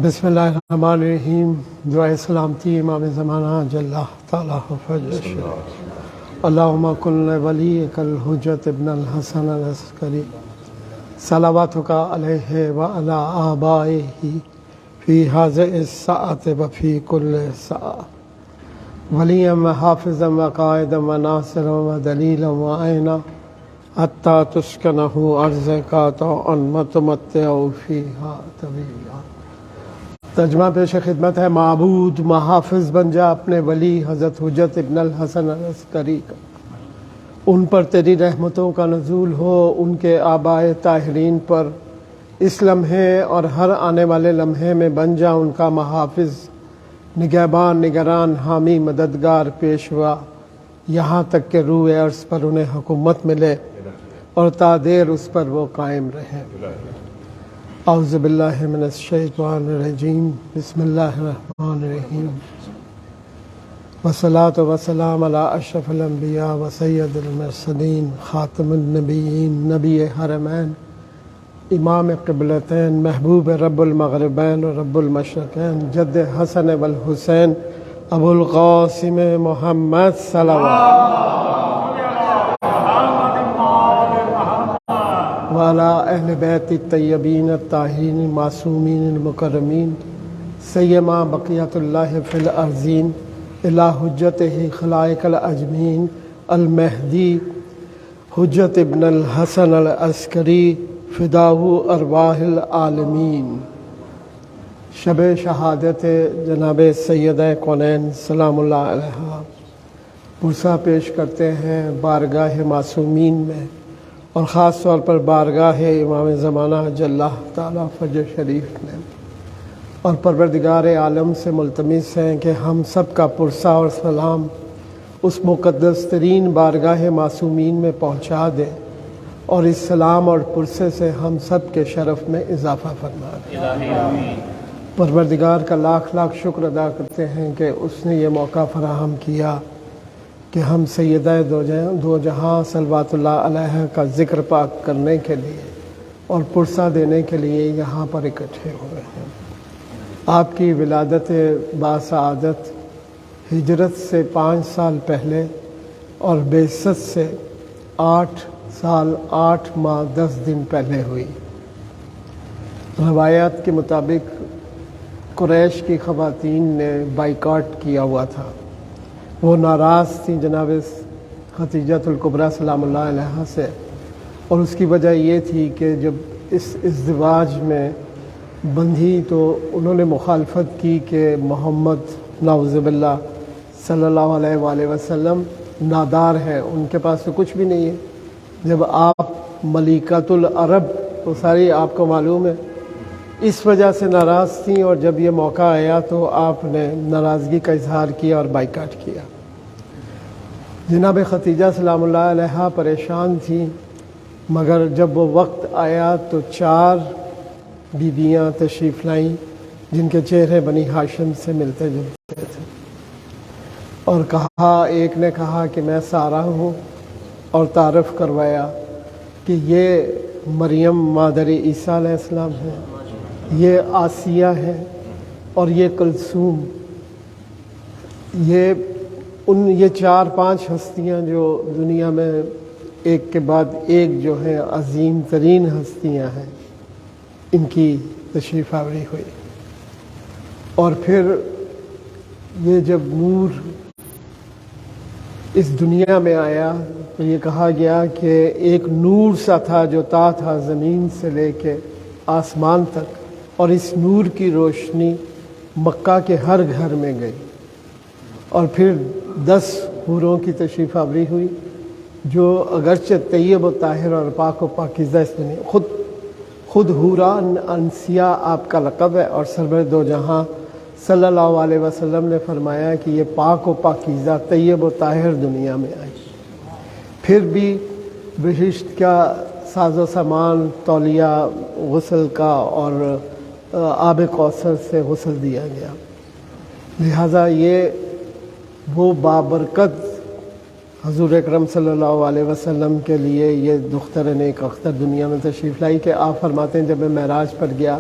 بسم اللہ الرحمن الرحیم. دعائے سلامتی امام زمانہ جل تعالیٰ فضل. اللہم کن ولیک الحجت ابن الحسن العسکری صلواتک علیہ وعلی آبائہ فی هذه الساعة وفی کل ساعة ولیا وحافظا وقائدا وناصرا ودلیلا وعینا حتی تسکنہ ارضک طوعا وتمتع فیہا طویلا. ترجمہ پیش خدمت ہے. معبود محافظ بن جا اپنے ولی حضرت حجت ابن الحسن العسکری کا، ان پر تیری رحمتوں کا نزول ہو، ان کے آبائے طاہرین پر اس لمحے اور ہر آنے والے لمحے میں بن جا ان کا محافظ، نگہبان، نگران، حامی، مددگار، پیشوا، یہاں تک کہ روح عرض پر انہیں حکومت ملے اور تا دیر اس پر وہ قائم رہے. اعوذ باللہ من الشیطان الرجیم. بسم اللہ الرحمن الرحیم. والصلاة والسلام علی اشرف الانبیاء و سید المرسلین خاتم النبیین نبی حرمین امام قبلتین محبوب رب المغربین و رب المشرقین جد حسن والحسین ابو القاسم محمد صلوات وعلی اہل بیت الطیبین الطاہرین المعصومین المکرمین سیما بقیت اللہ فی الارضین الی حجتہ خلائق الاجمین المہدی حجت ابن الحسن العسکری فداہ ارواح العالمین. شب شہادت جناب سیدہ کونین سلام اللہ علیہ پرسہ پیش کرتے ہیں بارگاہ معصومین میں، اور خاص طور پر بارگاہ امام زمانہ جل تعالیٰ فجر شریف میں، اور پروردگار عالم سے ملتمس ہیں کہ ہم سب کا پرسہ اور سلام اس مقدس ترین بارگاہ معصومین میں پہنچا دے، اور اس سلام اور پرسے سے ہم سب کے شرف میں اضافہ فرما دے. پروردگار کا لاکھ لاکھ شکر ادا کرتے ہیں کہ اس نے یہ موقع فراہم کیا کہ ہم سیدہ دو جہاں صلوات اللہ علیہ کا ذکر پاک کرنے کے لیے اور پرسہ دینے کے لیے یہاں پر اکٹھے ہوئے ہیں. آپ کی ولادت باسعادت ہجرت سے 5 سال پہلے اور بعثت سے 8 سال 8 ماہ 10 دن پہلے ہوئی. روایات کے مطابق قریش کی خواتین نے بائیکاٹ کیا ہوا تھا، وہ ناراض تھیں جناب خدیجۃ الکبریٰ سلام اللہ علیہ سے، اور اس کی وجہ یہ تھی کہ جب اس ازدواج میں بندھی تو انہوں نے مخالفت کی کہ محمد نعوذ باللہ صلی اللہ علیہ وآلہ وسلم نادار ہے، ان کے پاس تو کچھ بھی نہیں ہے. جب آپ ملکۃ العرب تو ساری آپ کو معلوم ہے، اس وجہ سے ناراض تھیں، اور جب یہ موقع آیا تو آپ نے ناراضگی کا اظہار کیا اور بائیکاٹ کیا. جناب خدیجہ سلام اللہ علیہ پریشان تھیں، مگر جب وہ وقت آیا تو 4 بیویاں تشریف لائیں جن کے چہرے بنی ہاشم سے ملتے جلتے تھے، اور کہا، ایک نے کہا کہ میں سارہ ہوں، اور تعارف کروایا کہ یہ مریم مادر عیسیٰ علیہ السلام ہے، یہ آسیہ ہے، اور یہ کلثوم. یہ 4-5 ہستیاں جو دنیا میں ایک کے بعد ایک جو ہیں عظیم ترین ہستیاں ہیں، ان کی تشریف آوری ہوئی. اور پھر یہ جب نور اس دنیا میں آیا تو یہ کہا گیا کہ ایک نور سا تھا جو تھا زمین سے لے کے آسمان تک، اور اس نور کی روشنی مکہ کے ہر گھر میں گئی. اور پھر 10 حوروں کی تشریف آوری ہوئی جو اگرچہ طیب و طاہر اور پاک و پاکیزہ اس دنیا، خود حورا انسیہ آپ کا لقب ہے، اور سرور دو جہاں صلی اللہ علیہ وسلم نے فرمایا کہ یہ پاک و پاکیزہ طیب و طاہر دنیا میں آئی. پھر بھی بہشت کا ساز و سامان، تولیہ غسل کا اور آب کوثر سے غسل دیا گیا. لہٰذا یہ وہ بابرکت حضور اکرم صلی اللہ علیہ وسلم کے لیے یہ دختر نیک اختر دنیا میں تشریف لائی کہ آپ فرماتے ہیں جب میں معراج پر گیا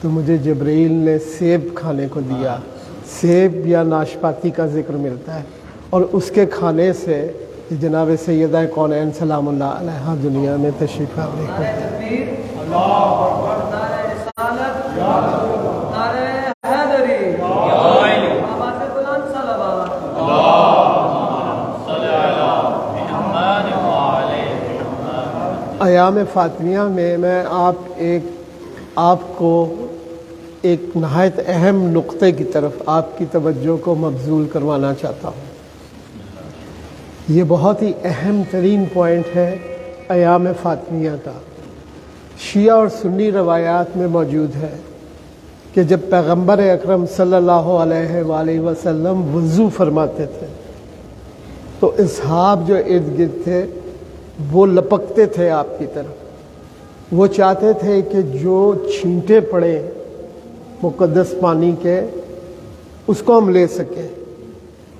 تو مجھے جبرائیل نے سیب کھانے کو دیا. سیب یا ناشپاتی کا ذکر ملتا ہے، اور اس کے کھانے سے جناب سیدہ کونین سلام اللہ علیہا دنیا میں تشریف آوری ہوتے ہیں. ایام فاطمیہ میں میں آپ کو ایک نہایت اہم نقطے کی طرف آپ کی توجہ کو مبذول کروانا چاہتا ہوں. یہ بہت ہی اہم ترین پوائنٹ ہے ایام فاطمیہ کا. شیعہ اور سنی روایات میں موجود ہے کہ جب پیغمبر اکرم صلی اللہ علیہ وآلہ وسلم وضو فرماتے تھے تو اصحاب جو ارد گرد تھے وہ لپکتے تھے آپ کی طرف. وہ چاہتے تھے کہ جو چھینٹے پڑے مقدس پانی کے اس کو ہم لے سکیں،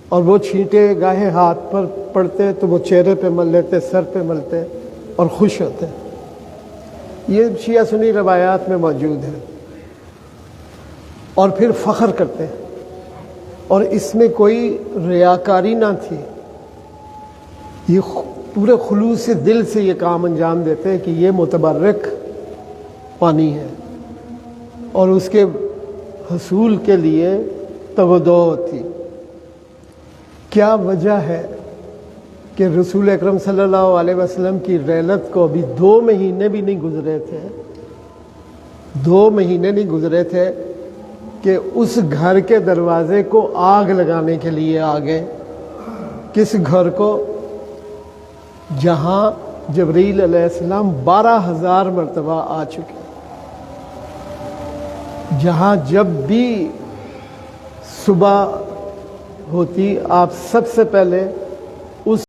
اور وہ چھینٹے گاہے ہاتھ پر پڑتے تو وہ چہرے پہ مل لیتے، سر پہ ملتے اور خوش ہوتے. یہ شیعہ سنی روایات میں موجود ہے. اور پھر فخر کرتے، اور اس میں کوئی ریاکاری نہ تھی. یہ پورے خلوص دل سے یہ کام انجام دیتے کہ یہ متبرک پانی ہے، اور اس کے حصول کے لیے تودع ہوتی. کیا وجہ ہے کہ رسول اکرم صلی اللہ علیہ وسلم کی رحلت کو ابھی 2 مہینے بھی نہیں گزرے تھے، 2 مہینے نہیں گزرے تھے کہ اس گھر کے دروازے کو آگ لگانے کے لیے آ گئے. کس گھر کو؟ جہاں جبرائیل علیہ السلام 12,000 مرتبہ آ چکے، جہاں جب بھی صبح ہوتی آپ سب سے پہلے اس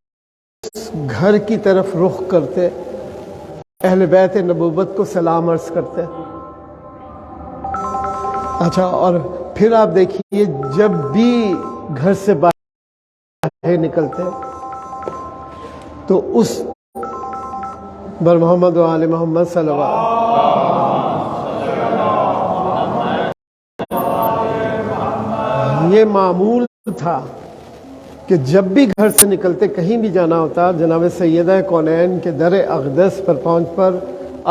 گھر کی طرف رخ کرتے، اہل بیت نبوت کو سلام عرض کرتے. اچھا، اور پھر آپ دیکھیے جب بھی گھر سے باہر نکلتے تو اس بر محمد و آل محمد صلی اللہ علیہ وسلم یہ معمول تھا کہ جب بھی گھر سے نکلتے، کہیں بھی جانا ہوتا، جناب سیدہ کونین کے در اقدس پر پہنچ پر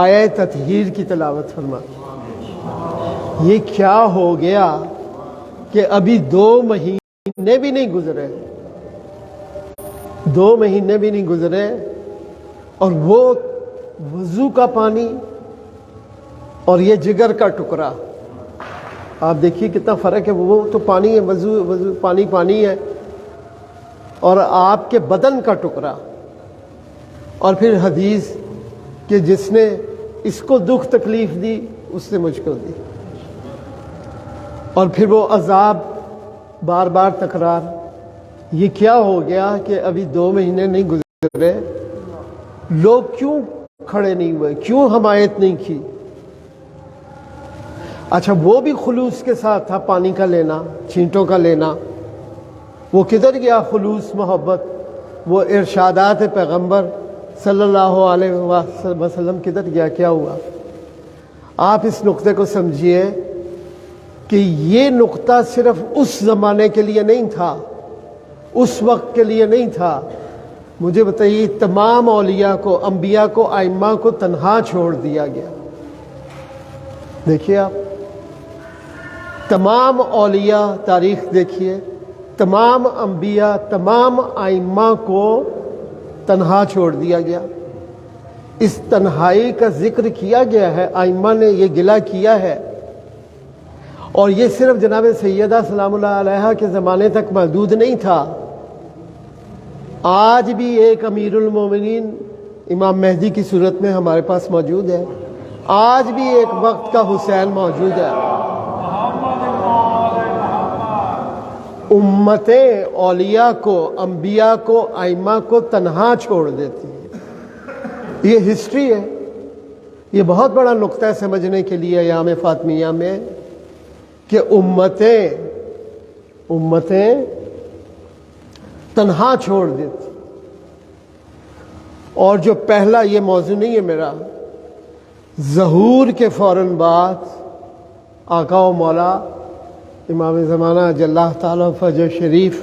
آیہ تطہیر کی تلاوت فرماتے. یہ کیا ہو گیا کہ ابھی 2 مہینے بھی نہیں گزرے، 2 مہینے بھی نہیں گزرے، اور وہ وضو کا پانی اور یہ جگر کا ٹکڑا. آپ دیکھیے کتنا فرق ہے. وہ تو پانی ہے، وضو پانی ہے، اور آپ کے بدن کا ٹکڑا. اور پھر حدیث کہ جس نے اس کو دکھ تکلیف دی اس نے مجھ کو دی. اور پھر وہ عذاب بار بار تکرار. یہ کیا ہو گیا کہ ابھی 2 مہینے نہیں گزرے، لوگ کیوں کھڑے نہیں ہوئے، کیوں حمایت نہیں کی؟ اچھا، وہ بھی خلوص کے ساتھ تھا، پانی کا لینا، چھینٹوں کا لینا. وہ کدھر گیا خلوص محبت؟ وہ ارشادات پیغمبر صلی اللہ علیہ وسلم کدھر گیا؟ کیا ہوا؟ آپ اس نقطے کو سمجھیے کہ یہ نقطہ صرف اس زمانے کے لیے نہیں تھا، اس وقت کے لیے نہیں تھا. مجھے بتائیے، تمام اولیاء کو، انبیاء کو، ائمہ کو تنہا چھوڑ دیا گیا. دیکھیے آپ، تمام اولیاء تاریخ دیکھیے، تمام انبیاء، تمام ائمہ کو تنہا چھوڑ دیا گیا. اس تنہائی کا ذکر کیا گیا ہے، ائمہ نے یہ گلہ کیا ہے. اور یہ صرف جناب سیدہ سلام اللہ علیہا کے زمانے تک محدود نہیں تھا. آج بھی ایک امیر المومنین امام مہدی کی صورت میں ہمارے پاس موجود ہے. آج بھی ایک وقت کا حسین موجود ہے. امتیں اولیاء کو، انبیاء کو، ائمہ کو تنہا چھوڑ دیتی ہیں. یہ ہسٹری ہے. یہ بہت بڑا نقطہ ہے سمجھنے کے لیے ایام فاطمیہ میں کہ امتیں تنہا چھوڑ دیتی. اور جو پہلا، یہ موضوع نہیں ہے میرا، ظہور کے فوراً بعد آقا و مولا امام زمانہ جل تعالی فجر شریف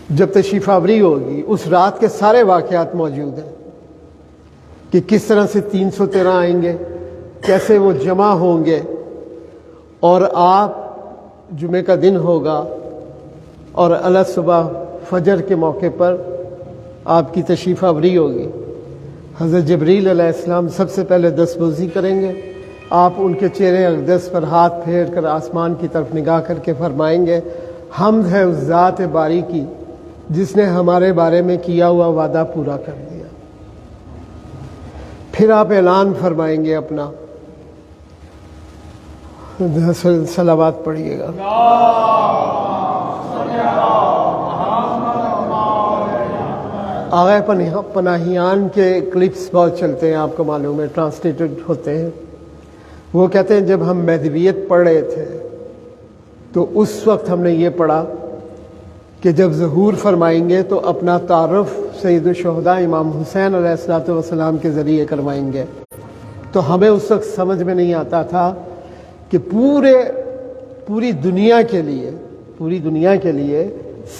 جب تشریف آوری ہوگی اس رات کے سارے واقعات موجود ہیں کہ کس طرح سے 313 آئیں گے، کیسے وہ جمع ہوں گے، اور آپ جمعے کا دن ہوگا اور الگ صبح فجر کے موقع پر آپ کی تشریف آوری ہوگی۔ حضرت جبریل علیہ السلام سب سے پہلے دستبوزی کریں گے، آپ ان کے چہرے اقدس پر ہاتھ پھیر کر آسمان کی طرف نگاہ کر کے فرمائیں گے حمد ہے اس ذات باری کی جس نے ہمارے بارے میں کیا ہوا وعدہ پورا کر دیا۔ پھر آپ اعلان فرمائیں گے اپنا، صلوات پڑھیے گا۔ آغا پناہیان کے کلپس بہت چلتے ہیں، آپ کو معلوم ہے، ٹرانسلیٹڈ ہوتے ہیں۔ وہ کہتے ہیں جب ہم مہدویت پڑھ رہے تھے تو اس وقت ہم نے یہ پڑھا کہ جب ظہور فرمائیں گے تو اپنا تعارف سید الشہداء امام حسین علیہ الصلوۃ والسلام کے ذریعے کروائیں گے۔ تو ہمیں اس وقت سمجھ میں نہیں آتا تھا کہ پوری دنیا کے لیے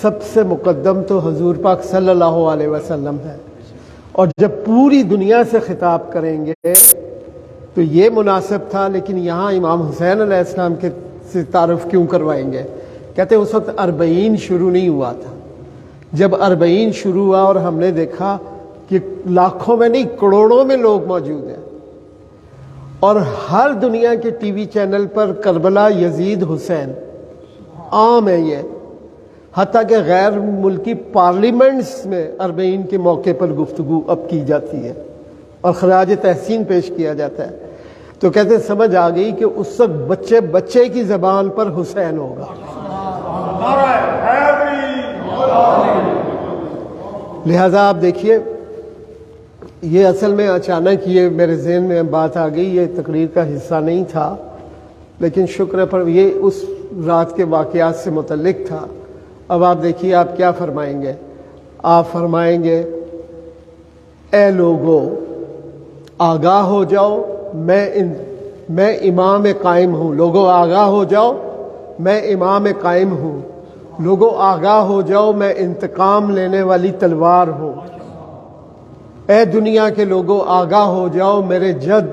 سب سے مقدم تو حضور پاک صلی اللہ علیہ وسلم ہے، اور جب پوری دنیا سے خطاب کریں گے تو یہ مناسب تھا، لیکن یہاں امام حسین علیہ السلام کے سے تعارف کیوں کروائیں گے؟ کہتے ہیں اس وقت 40 شروع نہیں ہوا تھا۔ جب 40 شروع ہوا اور ہم نے دیکھا کہ لاکھوں میں نہیں کروڑوں میں لوگ موجود ہیں، اور ہر دنیا کے ٹی وی چینل پر کربلا، یزید، حسین عام ہے یہ، حتیٰ کہ غیر ملکی پارلیمنٹس میں 40 کے موقع پر گفتگو اب کی جاتی ہے اور خراج تحسین پیش کیا جاتا ہے۔ تو کہتے ہیں سمجھ آ گئی کہ اس وقت بچے کی زبان پر حسین ہوگا۔ لہذا آپ دیکھیے، یہ اصل میں اچانک یہ میرے ذہن میں بات آ گئی، یہ تقریر کا حصہ نہیں تھا، لیکن شکر پر یہ اس رات کے واقعات سے متعلق تھا۔ اب آپ دیکھیے آپ کیا فرمائیں گے۔ آپ فرمائیں گے اے لوگو آگاہ ہو جاؤ، میں امام قائم ہوں۔ لوگو آگاہ ہو جاؤ، میں امام قائم ہوں۔ لوگو آگاہ ہو جاؤ، میں انتقام لینے والی تلوار ہوں۔ اے دنیا کے لوگو آگاہ ہو جاؤ، میرے جد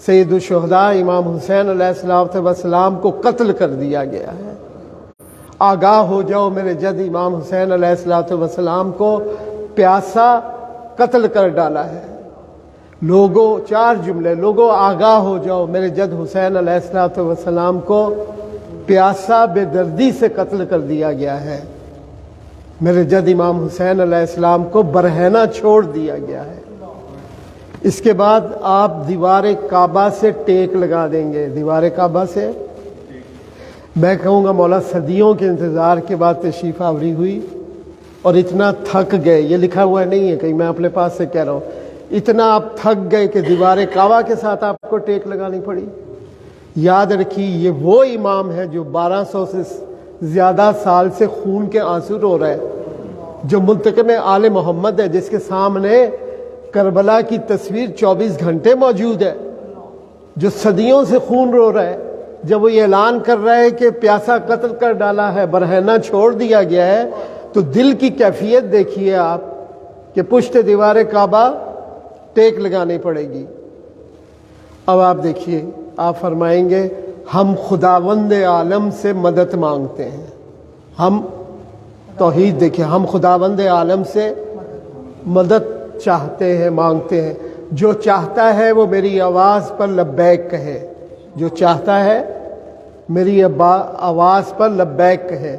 سید الشہداء امام حسین علیہ السلام کو قتل کر دیا گیا ہے۔ آگاہ ہو جاؤ، میرے جد امام حسین علیہ السلام کو پیاسا قتل کر ڈالا ہے۔ لوگو، 4 جملے، لوگو آگاہ ہو جاؤ، میرے جد حسین علیہ السلام کو پیاسا بے دردی سے قتل کر دیا گیا ہے۔ میرے جد امام حسین علیہ السلام کو برہنہ چھوڑ دیا گیا ہے۔ اس کے بعد آپ دیوار کعبہ سے ٹیک لگا دیں گے۔ دیوار کعبہ سے میں کہوں گا مولا صدیوں کے انتظار کے بعد تشریف آوری ہوئی، اور اتنا تھک گئے، یہ لکھا ہوا نہیں ہے کہیں، میں اپنے پاس سے کہہ رہا ہوں، اتنا آپ تھک گئے کہ دیوار کعبہ کے ساتھ آپ کو ٹیک لگانی پڑی۔ یاد رکھیے یہ وہ امام ہے جو 1200 سے زیادہ سال سے خون کے آنسو رو رہا ہے، جو منتقم آل محمد ہے، جس کے سامنے کربلا کی تصویر 24 گھنٹے موجود ہے، جو صدیوں سے خون رو رہا ہے۔ جب وہ یہ اعلان کر رہا ہے کہ پیاسا قتل کر ڈالا ہے، برہنہ چھوڑ دیا گیا ہے، تو دل کی کیفیت دیکھیے آپ کہ پشت دیوار کعبہ ٹیک لگانی پڑے گی۔ اب آپ دیکھیے، آپ فرمائیں گے ہم خداوند عالم سے مدد مانگتے ہیں۔ ہم توحید دیکھیں، ہم خداوند عالم سے مدد چاہتے ہیں، مانگتے ہیں۔ جو چاہتا ہے وہ میری آواز پر لبیک کہے، جو چاہتا ہے میری آواز پر لبیک کہے۔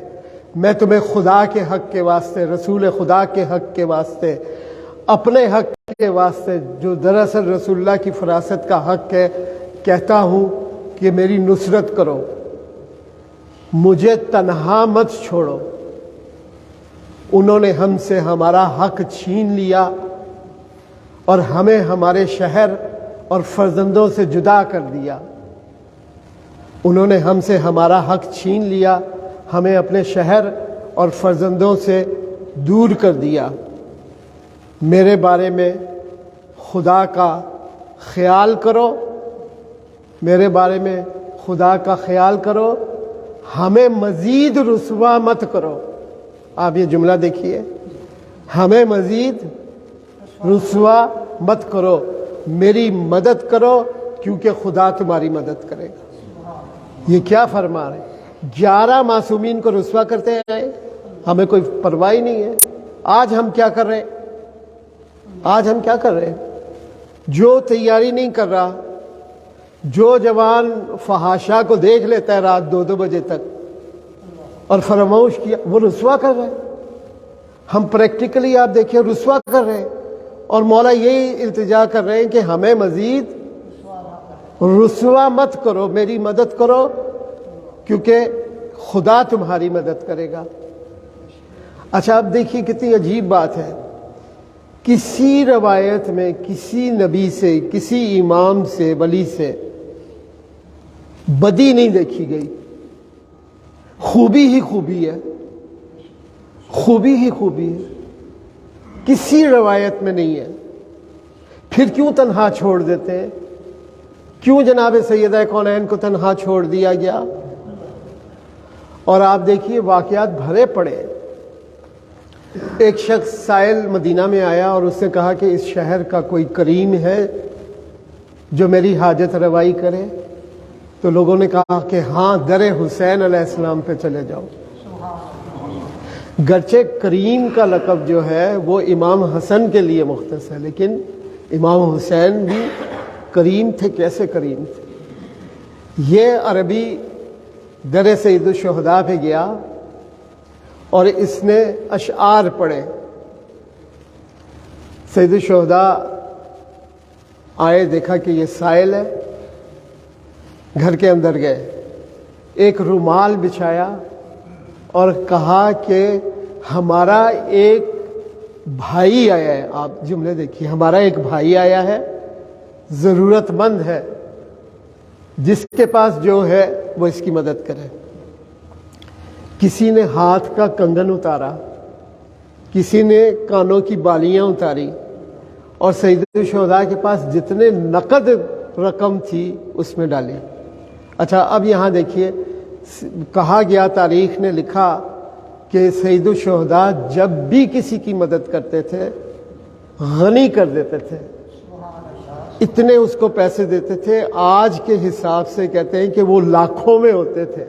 میں تمہیں خدا کے حق کے واسطے، رسول خدا کے حق کے واسطے، اپنے حق کے واسطے، جو دراصل رسول اللہ کی فراست کا حق ہے، کہتا ہوں کہ میری نصرت کرو، مجھے تنہا مت چھوڑو۔ انہوں نے ہم سے ہمارا حق چھین لیا اور ہمیں ہمارے شہر اور فرزندوں سے جدا کر دیا۔ انہوں نے ہم سے ہمارا حق چھین لیا، ہمیں اپنے شہر اور فرزندوں سے دور کر دیا۔ میرے بارے میں خدا کا خیال کرو، میرے بارے میں خدا کا خیال کرو، ہمیں مزید رسوا مت کرو۔ آپ یہ جملہ دیکھیے، ہمیں مزید رسوا مت کرو، میری مدد کرو کیونکہ خدا تمہاری مدد کرے گا۔ یہ کیا فرما رہے؟ 11 معصومین کو رسوا کرتے ہیں، ہمیں کوئی پرواہ نہیں ہے۔ آج ہم کیا کر رہے ہیں؟ آج ہم کیا کر رہے ہیں؟ جو تیاری نہیں کر رہا، جو جوان فحاشا کو دیکھ لیتا ہے رات 2 بجے تک اور فراموش کیا، وہ رسوا کر رہے ہیں۔ ہم پریکٹیکلی آپ دیکھیں رسوا کر رہے ہیں، اور مولا یہی التجا کر رہے ہیں کہ ہمیں مزید رسوا مت کرو، میری مدد کرو کیونکہ خدا تمہاری مدد کرے گا۔ اچھا اب دیکھیے کتنی عجیب بات ہے، کسی روایت میں کسی نبی سے، کسی امام سے، ولی سے بدی نہیں دیکھی گئی، خوبی ہی خوبی ہے، خوبی ہی خوبی ہے، کسی روایت میں نہیں ہے۔ پھر کیوں تنہا چھوڑ دیتے ہیں؟ کیوں جناب سیدہ کونین کو تنہا چھوڑ دیا گیا؟ اور آپ دیکھیے واقعات بھرے پڑے۔ ایک شخص سائل مدینہ میں آیا اور اس نے کہا کہ اس شہر کا کوئی کریم ہے جو میری حاجت روائی کرے؟ تو لوگوں نے کہا کہ ہاں، در حسین علیہ السلام پہ چلے جاؤ۔ گرچہ کریم کا لقب جو ہے وہ امام حسن کے لیے مختص ہے، لیکن امام حسین بھی کریم تھے۔ کیسے کریم تھے؟ یہ عربی در سید الشہداء پہ گیا اور اس نے اشعار پڑھے۔ سید الشہداء آئے، دیکھا کہ یہ سائل ہے، گھر کے اندر گئے، ایک رومال بچھایا اور کہا کہ ہمارا ایک بھائی آیا ہے۔ آپ جملے دیکھیے، ہمارا ایک بھائی آیا ہے، ضرورت مند ہے، جس کے پاس جو ہے وہ اس کی مدد کرے۔ کسی نے ہاتھ کا کنگن اتارا، کسی نے کانوں کی بالیاں اتاری، اور سید الشہداء کے پاس جتنے نقد رقم تھی اس میں ڈالی۔ اچھا اب یہاں دیکھیے، کہا گیا، تاریخ نے لکھا کہ سید الشہداء جب بھی کسی کی مدد کرتے تھے غنی کر دیتے تھے، اتنے اس کو پیسے دیتے تھے، آج کے حساب سے کہتے ہیں کہ وہ لاکھوں میں ہوتے تھے،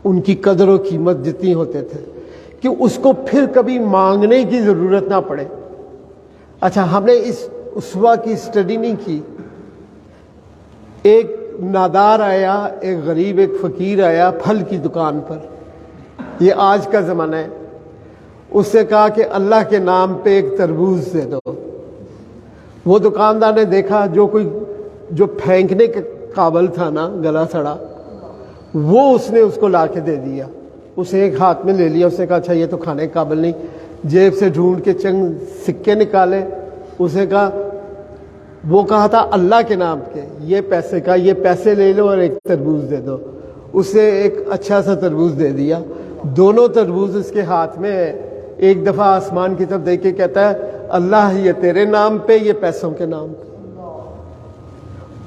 ان کی قدر و قیمت جتنی ہوتے تھے کہ اس کو پھر کبھی مانگنے کی ضرورت نہ پڑے۔ اچھا ہم نے اس اسوہ کی اسٹڈی نہیں کی۔ ایک نادار آیا، ایک غریب، ایک فقیر آیا پھل کی دکان پر، یہ آج کا زمانہ ہے، اس سے کہا کہ اللہ کے نام پہ ایک تربوز دے دو۔ وہ دکاندار نے دیکھا جو پھینکنے کے قابل تھا نا، گلا سڑا، وہ اس نے اس کو لا کے دے دیا۔ اسے ایک ہاتھ میں لے لیا، اس نے کہا اچھا یہ تو کھانے کے قابل نہیں، جیب سے ڈھونڈ کے چند سکے نکالے، اسے کہا، وہ کہا تھا اللہ کے نام کے، یہ پیسے کا، یہ پیسے لے لو اور ایک تربوز دے دو۔ اسے ایک اچھا سا تربوز دے دیا، دونوں تربوز اس کے ہاتھ میں ہے۔ ایک دفعہ آسمان کی طرف دیکھ کے کہتا ہے اللہ یہ تیرے نام پہ، یہ پیسوں کے نام پہ۔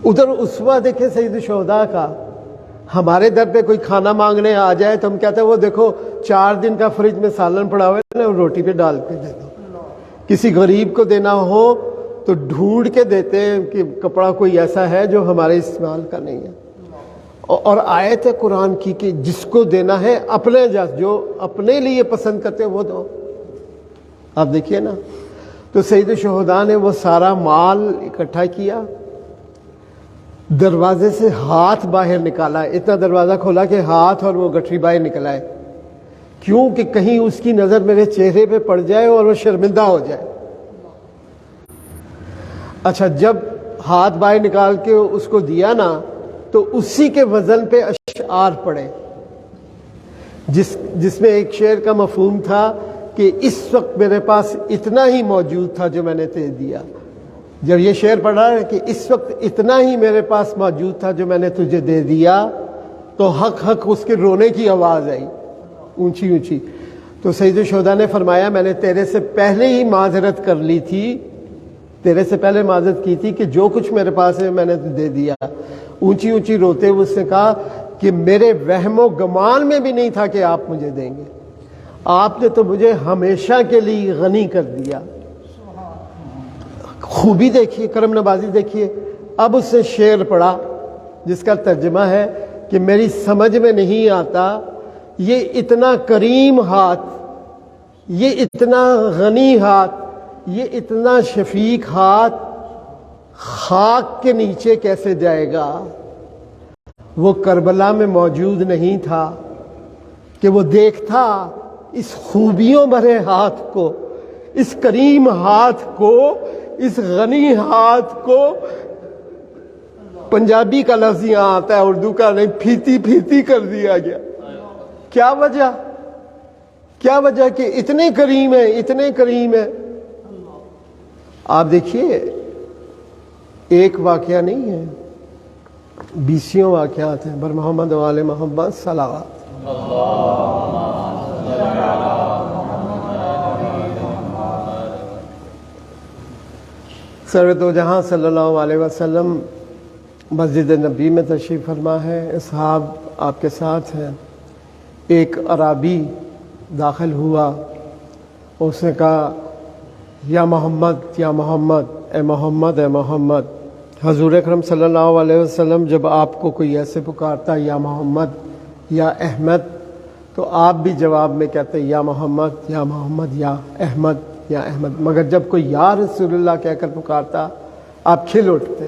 ادھر اسوہ دیکھے سید الشہداء کا۔ ہمارے در پہ کوئی کھانا مانگنے آ جائے تو ہم کہتے ہیں وہ دیکھو 4 دن کا فریج میں سالن پڑا ہوا ہے نا، روٹی پہ ڈال کے دے دو۔ کسی غریب کو دینا ہو تو ڈھونڈ کے دیتے ہیں کہ کپڑا کوئی ایسا ہے جو ہمارے استعمال کا نہیں ہے۔ اور آیت ہے قرآن کی کہ جس کو دینا ہے اپنے جو اپنے لیے پسند کرتے وہ دو۔ آپ دیکھیے نا، تو سید الشہداء نے وہ سارا مال اکٹھا کیا، دروازے سے ہاتھ باہر نکالا، اتنا دروازہ کھولا کہ ہاتھ اور وہ گٹھری باہر نکل آئے، کیوں کہ کہیں اس کی نظر میرے چہرے پہ پڑ جائے اور وہ شرمندہ ہو جائے۔ اچھا جب ہاتھ باہر نکال کے اس کو دیا نا، تو اسی کے وزن پہ اشعار پڑے، جس میں ایک شعر کا مفہوم تھا کہ اس وقت میرے پاس اتنا ہی موجود تھا جو میں نے تجھے دیا۔ جب یہ شعر پڑھا ہے کہ اس وقت اتنا ہی میرے پاس موجود تھا جو میں نے تجھے دے دیا، تو حق حق اس کے رونے کی آواز آئی اونچی اونچی۔ تو سید الشہداء نے فرمایا میں نے تیرے سے پہلے ہی معذرت کر لی تھی، تیرے سے پہلے معذرت کی تھی کہ جو کچھ میرے پاس ہے میں نے دے دیا۔ اونچی اونچی روتے ہوئے اس نے کہا کہ میرے وہم و گمان میں بھی نہیں تھا کہ آپ مجھے دیں گے، آپ نے تو مجھے ہمیشہ کے لیے غنی کر دیا۔ خوبی دیکھیے، کرم نوازی دیکھیے۔ اب اس نے شعر پڑھا جس کا ترجمہ ہے کہ میری سمجھ میں نہیں آتا یہ اتنا کریم ہاتھ، یہ اتنا غنی ہاتھ، یہ اتنا شفیق ہاتھ خاک کے نیچے کیسے جائے گا۔ وہ کربلا میں موجود نہیں تھا کہ وہ دیکھتا اس خوبیوں بھرے ہاتھ کو، اس کریم ہاتھ کو، اس غنی ہاتھ کو۔ پنجابی کا لفظ یہاں آتا ہے، اردو کا نہیں، پھیتی پھیتی کر دیا گیا۔ کیا وجہ؟ کیا وجہ کہ اتنے کریم ہیں، اتنے کریم ہیں۔ آپ دیکھیے ایک واقعہ نہیں ہے، بیسیوں واقعات ہیں۔ بر محمد و آل محمد صلوات۔ سرور دو جہاں صلی اللہ علیہ وسلم مسجد نبی میں تشریف فرما ہے، اصحاب آپ کے ساتھ ہیں۔ ایک عرابی داخل ہوا، اس نے کہا یا محمد یا محمد، اے محمد اے محمد۔ حضور اکرم صلی اللہ علیہ وسلم جب آپ کو کوئی ایسے پکارتا یا محمد یا احمد تو آپ بھی جواب میں کہتے یا محمد یا محمد یا احمد یا احمد، مگر جب کوئی یا رسول اللہ کہہ کر پکارتا آپ کھل اٹھتے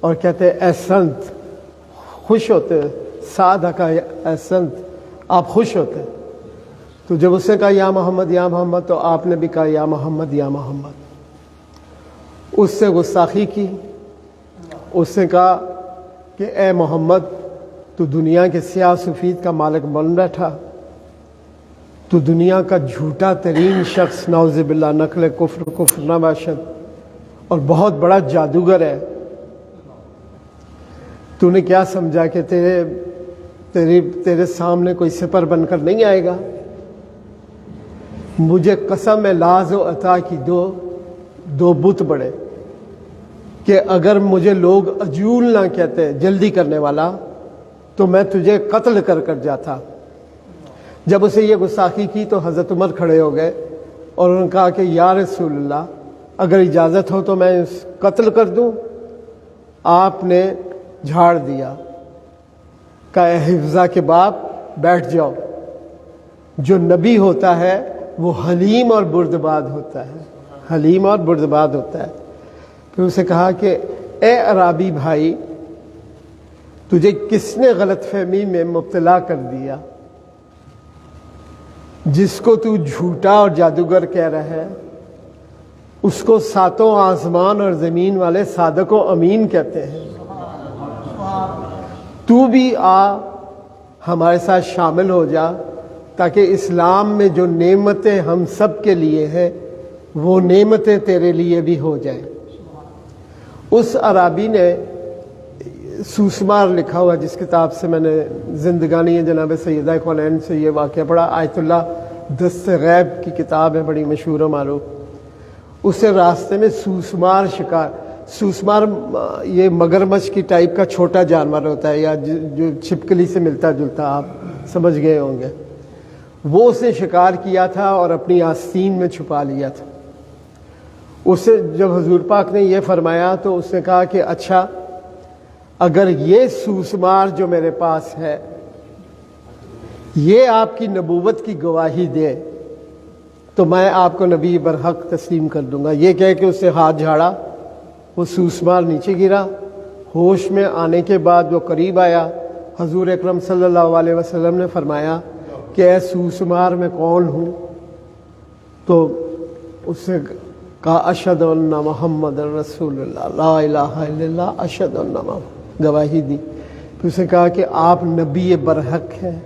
اور کہتے اے سنت، خوش ہوتے، سادہ کا اے سنت، آپ خوش ہوتے۔ تو جب اس نے کہا یا محمد تو آپ نے بھی کہا یا محمد یا محمد۔ اس سے گستاخی کی، اس نے کہا کہ اے محمد تو دنیا کے سیاہ سفید کا مالک بن بیٹھا، تو دنیا کا جھوٹا ترین شخص، نعوذ باللہ، نقل کفر نہ باشد، اور بہت بڑا جادوگر ہے۔ تو نے کیا سمجھا کہ تیرے سامنے کوئی سپر بن کر نہیں آئے گا؟ مجھے قسم ہے لاز و عطا کی دو بت بڑے کہ اگر مجھے لوگ عجول نہ کہتے، جلدی کرنے والا، تو میں تجھے قتل کر جاتا۔ جب اسے یہ گستاخی کی تو حضرت عمر کھڑے ہو گئے اور انہوں نے کہا کہ یا رسول اللہ اگر اجازت ہو تو میں قتل کر دوں۔ آپ نے جھاڑ دیا، کہا اے حفظہ کے باپ بیٹھ جاؤ، جو نبی ہوتا ہے وہ حلیم اور بردباد ہوتا ہے، حلیم اور بردباد ہوتا ہے۔ پھر اسے کہا کہ اے عرابی بھائی، تجھے کس نے غلط فہمی میں مبتلا کر دیا؟ جس کو تو جھوٹا اور جادوگر کہہ رہا ہے اس کو ساتوں آسمان اور زمین والے صادق و امین کہتے ہیں۔ تو بھی آ ہمارے ساتھ شامل ہو جا تاکہ اسلام میں جو نعمتیں ہم سب کے لیے ہیں وہ نعمتیں تیرے لیے بھی ہو جائیں۔ اس عرابی نے سوسمار لکھا ہوا، جس کتاب سے میں نے زندگانی جناب سیدہ کونین سے یہ واقعہ پڑھا، آیت اللہ دست غیب کی کتاب ہے، بڑی مشہور و معروف۔ اسے راستے میں سوسمار شکار، سوسمار یہ مگرمچھ کی ٹائپ کا چھوٹا جانور ہوتا ہے، یا جو چھپکلی سے ملتا جلتا، آپ سمجھ گئے ہوں گے۔ وہ اس نے شکار کیا تھا اور اپنی آستین میں چھپا لیا تھا۔ اسے جب حضور پاک نے یہ فرمایا تو اس نے کہا کہ اچھا اگر یہ سوسمار جو میرے پاس ہے یہ آپ کی نبوت کی گواہی دے تو میں آپ کو نبی برحق تسلیم کر دوں گا۔ یہ کہہ کہ اس نے ہاتھ جھاڑا، وہ سوسمار نیچے گرا۔ ہوش میں آنے کے بعد وہ قریب آیا، حضور اکرم صلی اللہ علیہ وسلم نے فرمایا کہ اے سوسمار میں کون ہوں؟ تو اس نے کہا اشہد ان محمد رسول اللہ، لا الہ الا اللہ، اشہد ان محمد، گواہی دی۔ پھر اس نے کہا کہ آپ نبی برحق ہیں،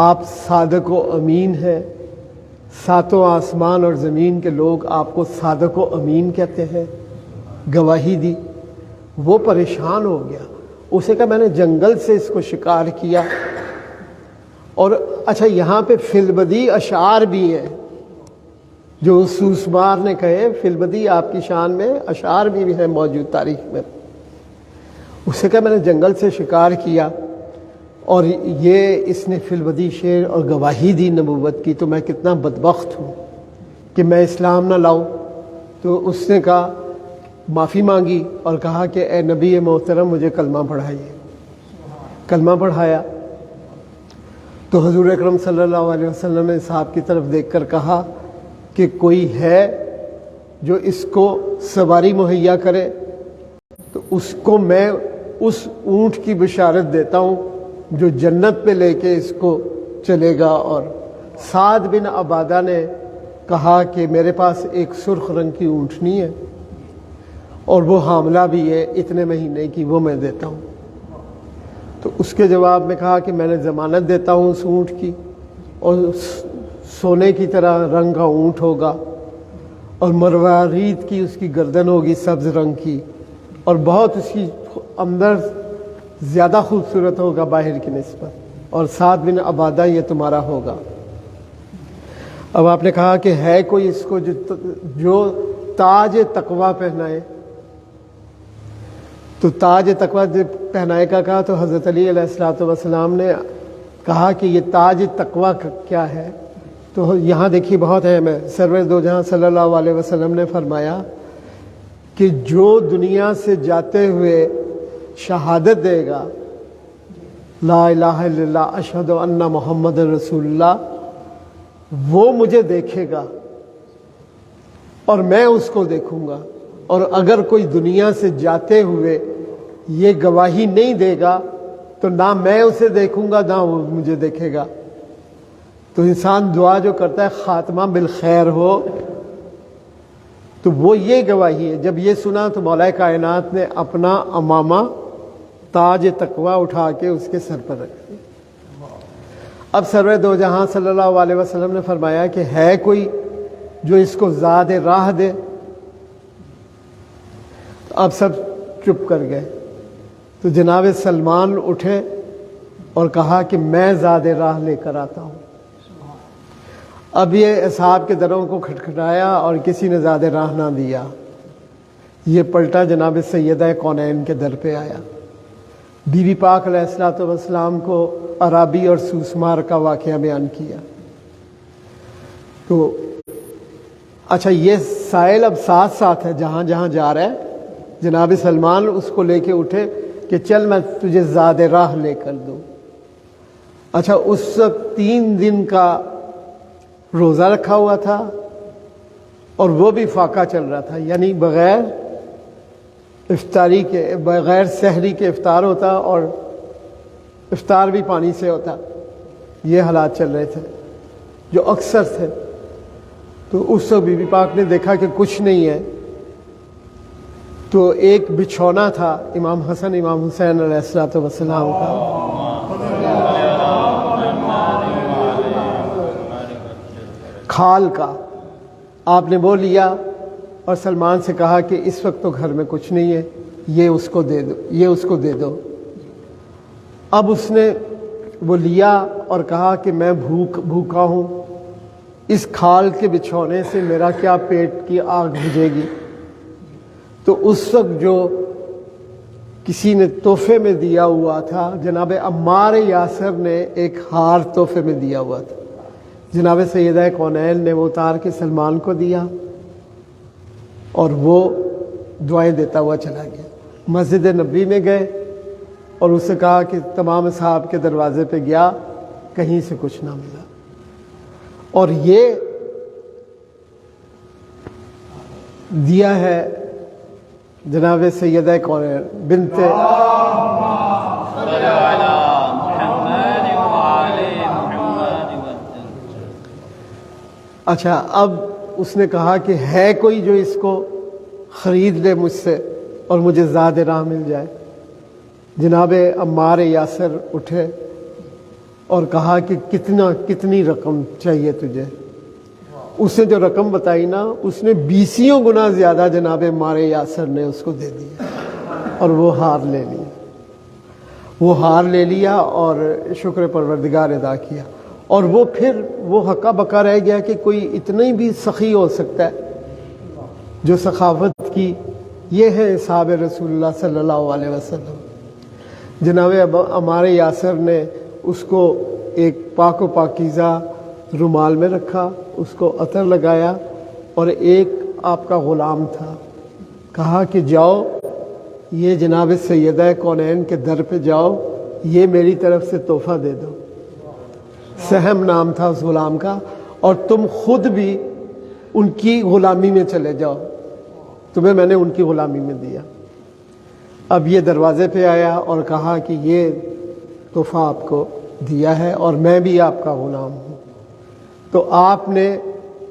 آپ صادق و امین ہیں، ساتوں آسمان اور زمین کے لوگ آپ کو صادق و امین کہتے ہیں، گواہی دی۔ وہ پریشان ہو گیا، اسے کہا میں نے جنگل سے اس کو شکار کیا اور اچھا یہاں پہ فی البدی اشعار بھی ہیں جو سوسمار نے کہے، فی البدی آپ کی شان میں اشعار بھی ہیں موجود تاریخ میں۔ اسے کہا میں نے جنگل سے شکار کیا اور یہ اس نے فی البدی شعر اور گواہی دی نبوت کی، تو میں کتنا بدبخت ہوں کہ میں اسلام نہ لاؤں۔ تو اس نے کہا، معافی مانگی اور کہا کہ اے نبی محترم مجھے کلمہ پڑھائیے۔ کلمہ پڑھایا تو حضور اکرم صلی اللہ علیہ وسلم نے صاحب کی طرف دیکھ کر کہا کہ کوئی ہے جو اس کو سواری مہیا کرے؟ تو اس کو میں اس اونٹ کی بشارت دیتا ہوں جو جنت پہ لے کے اس کو چلے گا۔ اور سعد بن عبادہ نے کہا کہ میرے پاس ایک سرخ رنگ کی اونٹنی ہے اور وہ حاملہ بھی ہے اتنے مہینے کی، وہ میں دیتا ہوں۔ تو اس کے جواب میں کہا کہ میں نے ضمانت دیتا ہوں اس اونٹ کی، اور سونے کی طرح رنگ کا اونٹ ہوگا اور مروارید کی اس کی گردن ہوگی سبز رنگ کی، اور بہت اس کی اندر زیادہ خوبصورت ہوگا باہر کی نسبت، اور سعد بن عبادہ یہ تمہارا ہوگا۔ اب آپ نے کہا کہ ہے کوئی اس کو جو تاج تقوی پہنائے؟ تو تاج تقوی جب پہنائے کا کہا تو حضرت علی علیہ الصلوۃ والسلام نے کہا کہ یہ تاج تقوی کیا ہے؟ تو یہاں دیکھیے بہت اہم ہے۔ سرور دو جہاں صلی اللہ علیہ وسلم نے فرمایا کہ جو دنیا سے جاتے ہوئے شہادت دے گا لا الہ الا اللہ اشہد ان محمد رسول اللہ، وہ مجھے دیکھے گا اور میں اس کو دیکھوں گا۔ اور اگر کوئی دنیا سے جاتے ہوئے یہ گواہی نہیں دے گا تو نہ میں اسے دیکھوں گا نہ وہ مجھے دیکھے گا۔ تو انسان دعا جو کرتا ہے خاتمہ بالخیر ہو، تو وہ یہ گواہی ہے۔ جب یہ سنا تو مولا کائنات نے اپنا امامہ تاج تقوی اٹھا کے اس کے سر پر رکھ دیا۔ اب سرور دو جہاں صلی اللہ علیہ وسلم نے فرمایا کہ ہے کوئی جو اس کو زاد راہ دے؟ تو اب سب چپ کر گئے۔ تو جناب سلمان اٹھے اور کہا کہ میں زاد راہ لے کر آتا ہوں۔ اب یہ اصحاب کے دروں کو کھٹکھٹایا اور کسی نے زاد راہ نہ دیا۔ یہ پلٹا جناب سیدہ کونین کے در پہ آیا۔ بی بی پاک علیہ الصلوۃ والسلام کو عرابی اور سوسمار کا واقعہ بیان کیا۔ تو اچھا یہ سائل اب ساتھ ساتھ ہے، جہاں جہاں جا رہا ہے جناب سلمان اس کو لے کے اٹھے کہ چل میں تجھے زاد راہ لے کر دوں۔ اچھا اس وقت 3 دن کا روزہ رکھا ہوا تھا اور وہ بھی فاقہ چل رہا تھا، یعنی بغیر افطاری کے، بغیر سحری کے افطار ہوتا اور افطار بھی پانی سے ہوتا۔ یہ حالات چل رہے تھے جو اکثر تھے۔ تو اس وقت بی بی پاک نے دیکھا کہ کچھ نہیں ہے، تو ایک بچھونا تھا امام حسن امام حسین علیہ الصلوۃ والسلام کا، کھال کا، آپ نے وہ لیا اور سلمان سے کہا کہ اس وقت تو گھر میں کچھ نہیں ہے، یہ اس کو دے دو، یہ اس کو دے دو۔ اب اس نے وہ لیا اور کہا کہ میں بھوکا ہوں، اس کھال کے بچھونے سے میرا کیا پیٹ کی آگ بجھے گی۔ تو اس وقت جو کسی نے تحفے میں دیا ہوا تھا، جناب عمار یاسر نے ایک ہار تحفے میں دیا ہوا تھا، جناب سیدہ کونین نے وہ اتار کے سلمان کو دیا اور وہ دعائیں دیتا ہوا چلا گیا۔ مسجد نبوی میں گئے اور اس سے کہا کہ تمام اصحاب کے دروازے پہ گیا، کہیں سے کچھ نہ ملا۔ اور یہ دیا ہے جناب سیدہ کونین بنت اچھا اب اس نے کہا کہ ہے کوئی جو اس کو خرید لے مجھ سے اور مجھے زاد راہ مل جائے۔ جناب عمار یاسر اٹھے اور کہا کہ کتنی رقم چاہیے تجھے؟ اس نے جو رقم بتائی نا، اس نے 20 گنا زیادہ جناب عمار یاسر نے اس کو دے دیا اور وہ ہار لے لی۔ وہ ہار لے لیا اور شکر پروردگار ادا کیا، اور وہ پھر وہ ہکا بکا رہ گیا کہ کوئی اتنی بھی سخی ہو سکتا ہے جو سخاوت کی۔ یہ ہے اصحاب رسول اللہ صلی اللہ علیہ وسلم۔ جناب عمار یاسر نے اس کو ایک پاک و پاکیزہ رومال میں رکھا، اس کو عطر لگایا، اور ایک آپ کا غلام تھا، کہا کہ جاؤ یہ جناب سیدہ کونین کے در پہ جاؤ، یہ میری طرف سے تحفہ دے دو۔ سہم نام تھا اس غلام کا، اور تم خود بھی ان کی غلامی میں چلے جاؤ، تمہیں میں نے ان کی غلامی میں دیا۔ اب یہ دروازے پہ آیا اور کہا کہ یہ تحفہ آپ کو دیا ہے اور میں بھی آپ کا غلام ہوں۔ تو آپ نے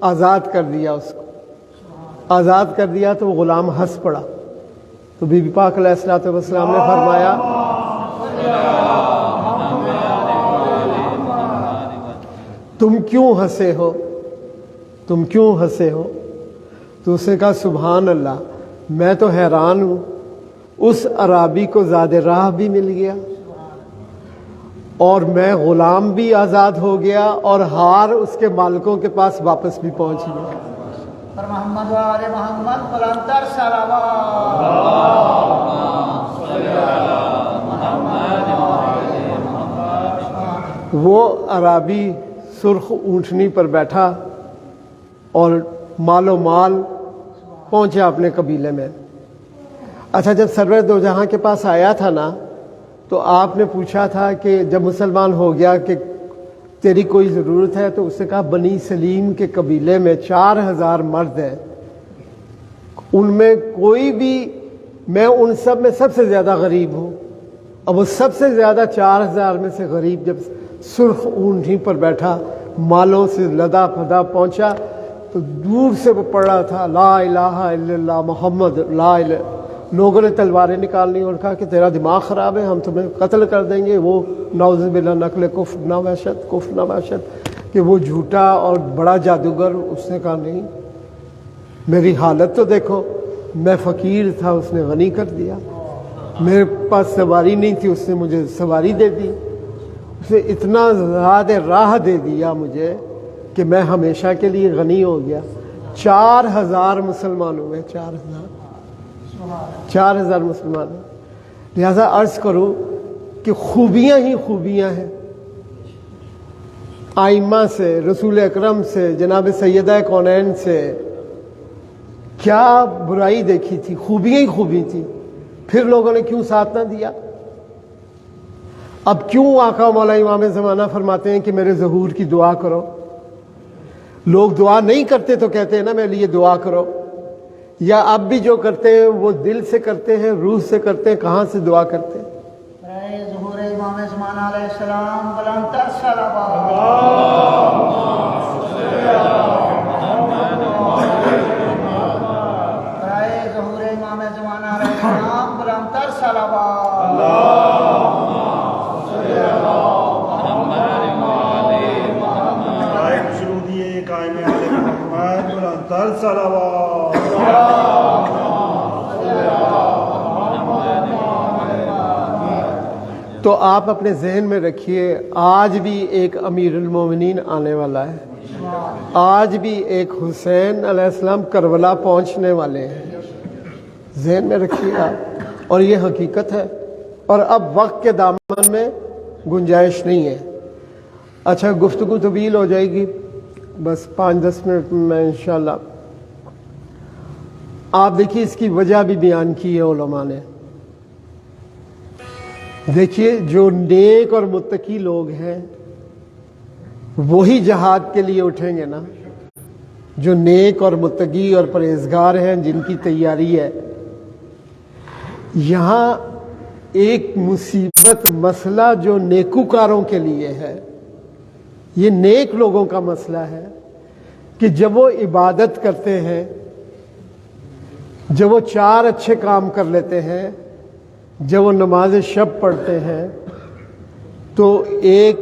آزاد کر دیا، اس کو آزاد کر دیا تو وہ غلام ہنس پڑا۔ تو بی بی پاک علیہ الصلوۃ والسلام نے فرمایا تم کیوں ہنسے ہو، تم کیوں ہنسے ہو؟ تو اس نے کہا سبحان اللہ، میں تو حیران ہوں، اس عرابی کو زاد راہ بھی مل گیا اور میں غلام بھی آزاد ہو گیا اور ہار اس کے مالکوں کے پاس واپس بھی پہنچ گیا۔ پر محمد و آل محمد بلندتر صلوات۔ وہ عرابی سرخ اونٹنی پر بیٹھا اور مال و مال پہنچا اپنے قبیلے میں۔ اچھا، جب سرور دو جہاں کے پاس آیا تھا نا، تو آپ نے پوچھا تھا کہ جب مسلمان ہو گیا کہ تیری کوئی ضرورت ہے؟ تو اس نے کہا بنی سلیم کے قبیلے میں 4000 مرد ہیں، ان میں کوئی بھی، میں ان سب میں سب سے زیادہ غریب ہوں۔ اب وہ سب سے زیادہ 4000 میں سے غریب جب سرخ اونٹنی پر بیٹھا مالوں سے لدا پھدا پہنچا تو دور سے وہ پڑھ رہا تھا لا الہ الا اللہ محمد لا الہ۔ لوگوں نے تلواریں نکالنی اور کہا کہ تیرا دماغ خراب ہے، ہم تمہیں قتل کر دیں گے۔ وہ نعوذ باللہ نقل کفر نہ وحشت، کفر نہ وحشت کہ وہ جھوٹا اور بڑا جادوگر۔ اس نے کہا نہیں، میری حالت تو دیکھو، میں فقیر تھا، اس نے غنی کر دیا۔ میرے پاس سواری نہیں تھی، اس نے مجھے سواری دے دی۔ اس نے اتنا زیادہ راہ دے دیا مجھے کہ میں ہمیشہ کے لیے غنی ہو گیا۔ 4000 مسلمان ہوئے، 4000 مسلمان ہوئے۔ لہذا عرض کروں کہ خوبیاں ہی خوبیاں ہیں، آئمہ سے، رسول اکرم سے، جناب سیدہ کونین سے کیا برائی دیکھی تھی؟ خوبیاں ہی خوبی تھی، پھر لوگوں نے کیوں ساتھ نہ دیا؟ اب کیوں آقا مولا امام زمانہ فرماتے ہیں کہ میرے ظہور کی دعا کرو؟ لوگ دعا نہیں کرتے تو کہتے ہیں نا میرے لیے دعا کرو، یا اب بھی جو کرتے ہیں وہ دل سے کرتے ہیں، روح سے کرتے ہیں، کہاں سے دعا کرتے ہیں؟ برائے ظہور امام زمانہ علیہ السلام بلندتر صلوات۔ برائے ظہور امام زمانہ علیہ السلام بلندتر صلوات۔ تو آپ اپنے ذہن میں رکھیے، آج بھی ایک امیر المومنین آنے والا ہے، آج بھی ایک حسین علیہ السلام کربلا پہنچنے والے ہیں، ذہن میں رکھیے آپ، اور یہ حقیقت ہے، اور اب وقت کے دامن میں گنجائش نہیں ہے۔ اچھا، گفتگو طویل ہو جائے گی، بس 5-10 منٹ میں انشاءاللہ۔ آپ دیکھیے اس کی وجہ بھی بیان کی ہے علماء نے۔ دیکھیے جو نیک اور متقی لوگ ہیں وہی جہاد کے لیے اٹھیں گے نا، جو نیک اور متقی اور پرہیزگار ہیں، جن کی تیاری ہے۔ یہاں ایک مصیبت مسئلہ جو نیکوکاروں کے لیے ہے، یہ نیک لوگوں کا مسئلہ ہے کہ جب وہ عبادت کرتے ہیں، جب وہ 4 اچھے کام کر لیتے ہیں، جب وہ نماز شب پڑھتے ہیں، تو ایک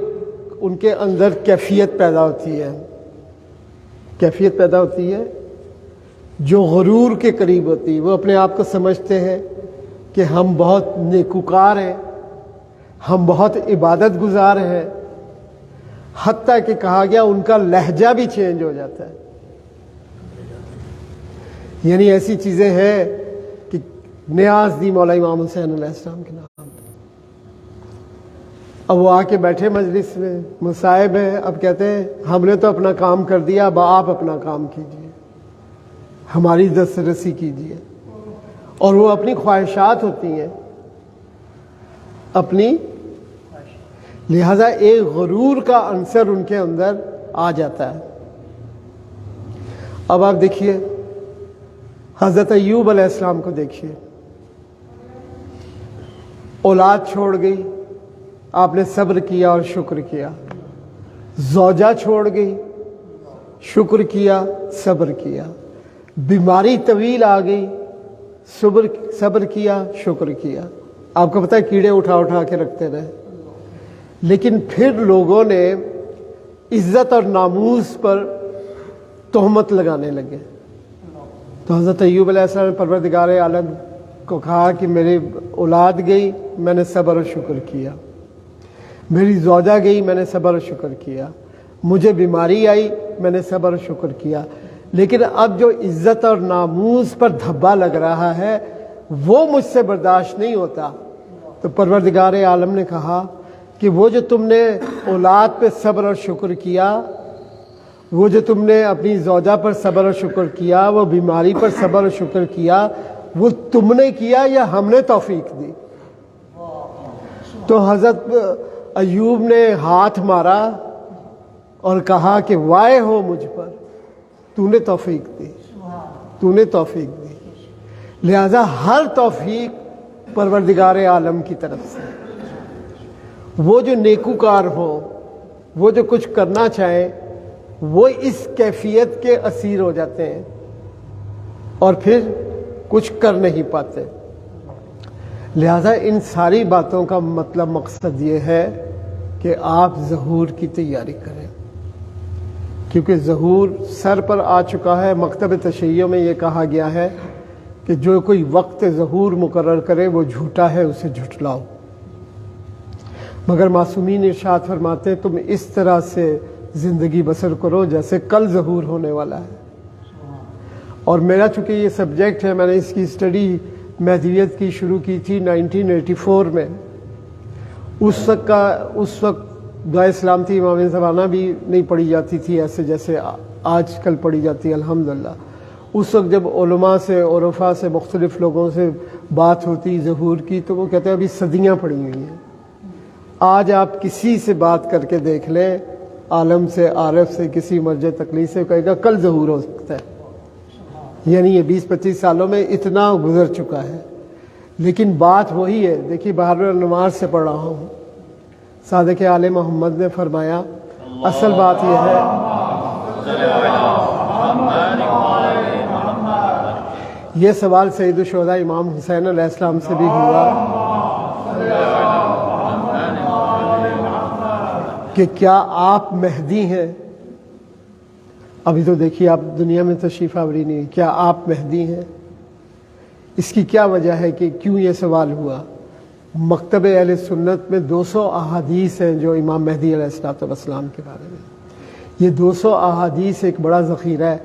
ان کے اندر کیفیت پیدا ہوتی ہے، کیفیت پیدا ہوتی ہے جو غرور کے قریب ہوتی ہے۔ وہ اپنے آپ کو سمجھتے ہیں کہ ہم بہت نیکوکار ہیں، ہم بہت عبادت گزار ہیں، حتیٰ کہ کہا گیا ان کا لہجہ بھی چینج ہو جاتا ہے. یعنی ایسی چیزیں ہیں کہ نیاز دی مولا امام حسین علیہ السلام کے نام. اب وہ آ کے بیٹھے مجلس میں، مصائب ہیں، اب کہتے ہیں ہم نے تو اپنا کام کر دیا، اب آپ اپنا کام کیجئے، ہماری دسترسی کیجئے. اور وہ اپنی خواہشات ہوتی ہیں اپنی، لہذا ایک غرور کا عنصر ان کے اندر آ جاتا ہے. اب آپ دیکھیے حضرت ایوب علیہ السلام کو دیکھیے، اولاد چھوڑ گئی، آپ نے صبر کیا اور شکر کیا. زوجہ چھوڑ گئی، شکر کیا، صبر کیا. بیماری طویل آ گئی، صبر کیا، شکر کیا. آپ کو پتہ ہے کیڑے اٹھا اٹھا کے رکھتے رہے. لیکن پھر لوگوں نے عزت اور ناموس پر تہمت لگانے لگے. تو حضرت ایوب علیہ السلام نے پروردگار عالم کو کہا کہ میری اولاد گئی، میں نے صبر و شکر کیا. میری زوجہ گئی، میں نے صبر و شکر کیا. مجھے بیماری آئی، میں نے صبر و شکر کیا. لیکن اب جو عزت اور ناموس پر دھبا لگ رہا ہے وہ مجھ سے برداشت نہیں ہوتا. تو پروردگار عالم نے کہا کہ وہ جو تم نے اولاد پہ صبر اور شکر کیا، وہ جو تم نے اپنی زوجہ پر صبر اور شکر کیا، وہ بیماری پر صبر اور شکر کیا، وہ تم نے کیا یا ہم نے توفیق دی؟ تو حضرت ایوب نے ہاتھ مارا اور کہا کہ وائے ہو مجھ پر، تو نے توفیق دی، تو نے توفیق دی. لہذا ہر توفیق پروردگار عالم کی طرف سے. وہ جو نیکوکار ہوں، وہ جو کچھ کرنا چاہیں، وہ اس کیفیت کے اسیر ہو جاتے ہیں اور پھر کچھ کر نہیں پاتے. لہذا ان ساری باتوں کا مطلب مقصد یہ ہے کہ آپ ظہور کی تیاری کریں، کیونکہ ظہور سر پر آ چکا ہے. مکتب تشیع میں یہ کہا گیا ہے کہ جو کوئی وقت ظہور مقرر کرے وہ جھوٹا ہے، اسے جھٹلاؤ. مگر معصومین ارشاد فرماتے ہیں تم اس طرح سے زندگی بسر کرو جیسے کل ظہور ہونے والا ہے. اور میرا چونکہ یہ سبجیکٹ ہے، میں نے اس کی اسٹڈی مہدویت کی شروع کی تھی 1984 میں. اس وقت دعائے اسلام تھی، امام زمانہ بھی نہیں پڑھی جاتی تھی ایسے جیسے آج کل پڑھی جاتی ہے الحمدللہ. اس وقت جب علماء سے، عرفاء سے، مختلف لوگوں سے بات ہوتی ظہور کی تو وہ کہتے ہیں ابھی صدیاں پڑی ہوئی ہیں. آج آپ کسی سے بات کر کے دیکھ لیں، عالم سے، عارف سے، کسی مرجع تقلید سے، کہے گا کل ظہور ہو سکتا ہے. یعنی یہ 20-25 سالوں میں اتنا گزر چکا ہے. لیکن بات وہی ہے. دیکھیے بحر الانوار سے پڑھ رہا ہوں، صادق آل محمد نے فرمایا اصل بات یہ ہے یہ سوال سید الشہداء امام حسین علیہ السلام سے بھی ہوا کہ کیا آپ مہدی ہیں؟ ابھی تو دیکھیے آپ دنیا میں تشریف آوری نہیں، کیا آپ مہدی ہیں؟ اس کی کیا وجہ ہے کہ کیوں یہ سوال ہوا؟ مکتب اہل سنت میں 200 احادیث ہیں جو امام مہدی علیہ السلام کے بارے میں. یہ 200 احادیث ایک بڑا ذخیرہ ہے.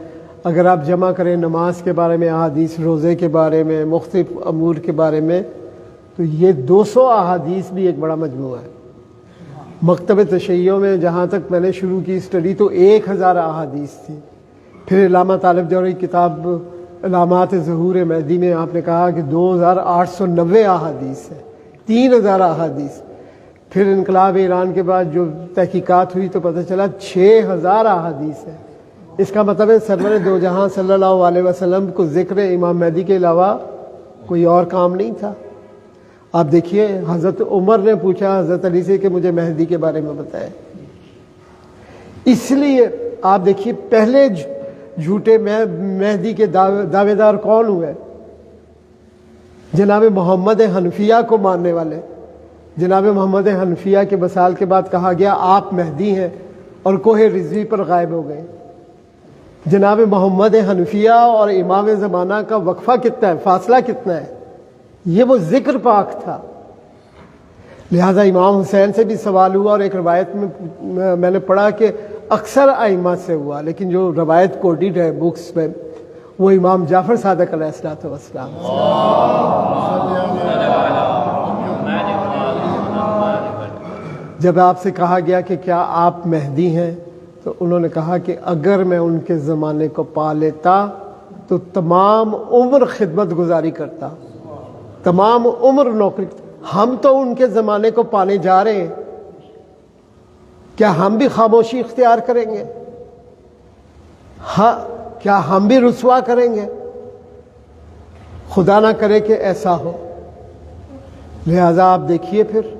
اگر آپ جمع کریں نماز کے بارے میں احادیث، روزے کے بارے میں، مختلف امور کے بارے میں، تو یہ 200 احادیث بھی ایک بڑا مجموعہ ہے. مکتب تشیع میں جہاں تک میں نے شروع کی اسٹڈی تو 1000 احادیث تھی. پھر علامہ طالب جوہری کتاب علامات ظہور مہدی میں آپ نے کہا کہ 2890 احادیث ہے، 3000 احادیث. پھر انقلاب ایران کے بعد جو تحقیقات ہوئی تو پتہ چلا 6000 احادیث ہے. اس کا مطلب ہے سرور دو جہاں صلی اللہ علیہ وسلم کو ذکر امام مہدی کے علاوہ کوئی اور کام نہیں تھا. آپ دیکھیے حضرت عمر نے پوچھا حضرت علی سے کہ مجھے مہدی کے بارے میں بتائے. اس لیے آپ دیکھیے پہلے جھوٹے مہدی کے دعوے دار کون ہوئے؟ جناب محمد حنفیہ کو ماننے والے. جناب محمد حنفیہ کے وصال کے بعد کہا گیا آپ مہدی ہیں اور کوہ رضوی پر غائب ہو گئے. جناب محمد حنفیہ اور امام زمانہ کا وقفہ کتنا ہے، فاصلہ کتنا ہے؟ یہ وہ ذکر پاک تھا. لہٰذا امام حسین سے بھی سوال ہوا، اور ایک روایت میں نے پڑھا کہ اکثر ائمہ سے ہوا، لیکن جو روایت کوڈڈ ہے بکس میں وہ امام جعفر صادق علیہ الصلوۃ والسلام جب آپ سے کہا گیا کہ کیا آپ مہدی ہیں، تو انہوں نے کہا کہ اگر میں ان کے زمانے کو پا لیتا تو تمام عمر خدمت گزاری کرتا، تمام عمر نوکری۔ ہم تو ان کے زمانے کو پانے جا رہے ہیں، کیا ہم بھی خاموشی اختیار کریں گے؟ ہاں، کیا ہم بھی رسوا کریں گے؟ خدا نہ کرے کہ ایسا ہو۔ لہذا آپ دیکھیے پھر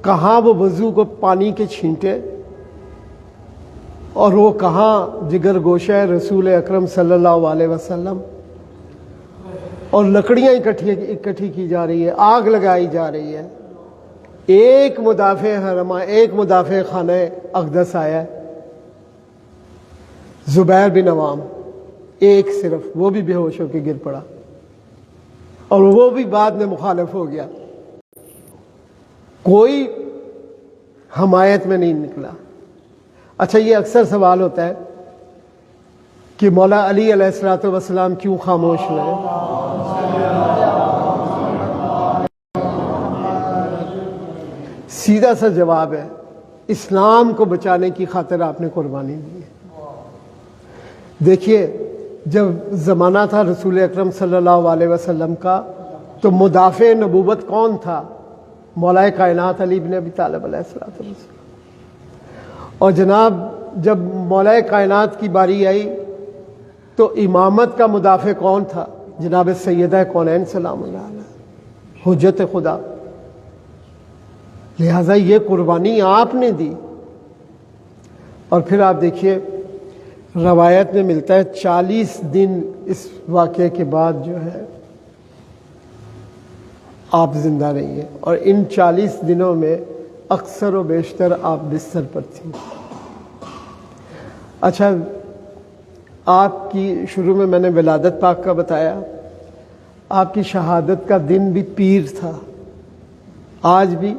کہاں وہ وضو کو پانی کے چھینٹے، اور وہ کہاں جگر گوشہ رسول اکرم صلی اللہ علیہ وسلم، اور لکڑیاں اکٹھی کی جا رہی ہے، آگ لگائی جا رہی ہے۔ ایک مدافع حرمہ، ایک مدافع خانہ اقدس آیا ہے، زبیر بن عوام، ایک صرف، وہ بھی بے ہوش ہو کے گر پڑا، اور وہ بھی بعد میں مخالف ہو گیا، کوئی حمایت میں نہیں نکلا۔ اچھا، یہ اکثر سوال ہوتا ہے کہ مولا علی علیہ الصلوۃ والسلام کیوں خاموش رہے؟ سیدھا سا جواب ہے، اسلام کو بچانے کی خاطر آپ نے قربانی دی ہے۔ دیکھیے، جب زمانہ تھا رسول اکرم صلی اللہ علیہ وسلم کا، تو مدافع نبوت کون تھا؟ مولا کائنات علی بن ابی طالب علیہ السلام۔ اور جناب جب مولا کائنات کی باری آئی تو امامت کا مدافع کون تھا؟ جناب سیدہ کونین سلام اللہ علیہ، حجت خدا۔ لہٰذا یہ قربانی آپ نے دی۔ اور پھر آپ دیکھیے روایت میں ملتا ہے 40 دن اس واقعے کے بعد جو ہے آپ زندہ رہی ہیں، اور ان 40 دنوں میں اکثر و بیشتر آپ بستر پر تھیں۔ اچھا، آپ کی شروع میں نے ولادت پاک کا بتایا، آپ کی شہادت کا دن بھی پیر تھا، آج بھی